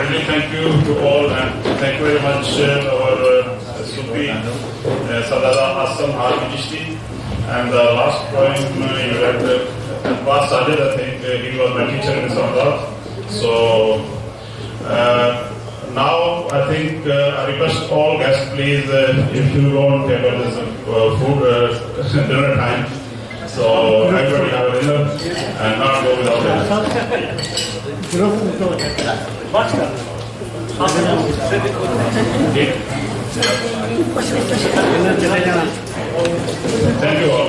Really thank you to all and thank you very much our Sufi Sadara Hassan Harvishti and the last poem you read Abbas Sajid, I think he was my teacher in Islamabad. So now I think I request all guests please if you don't table this food dinner time. So everybody have a dinner and not go without it. Thank you all.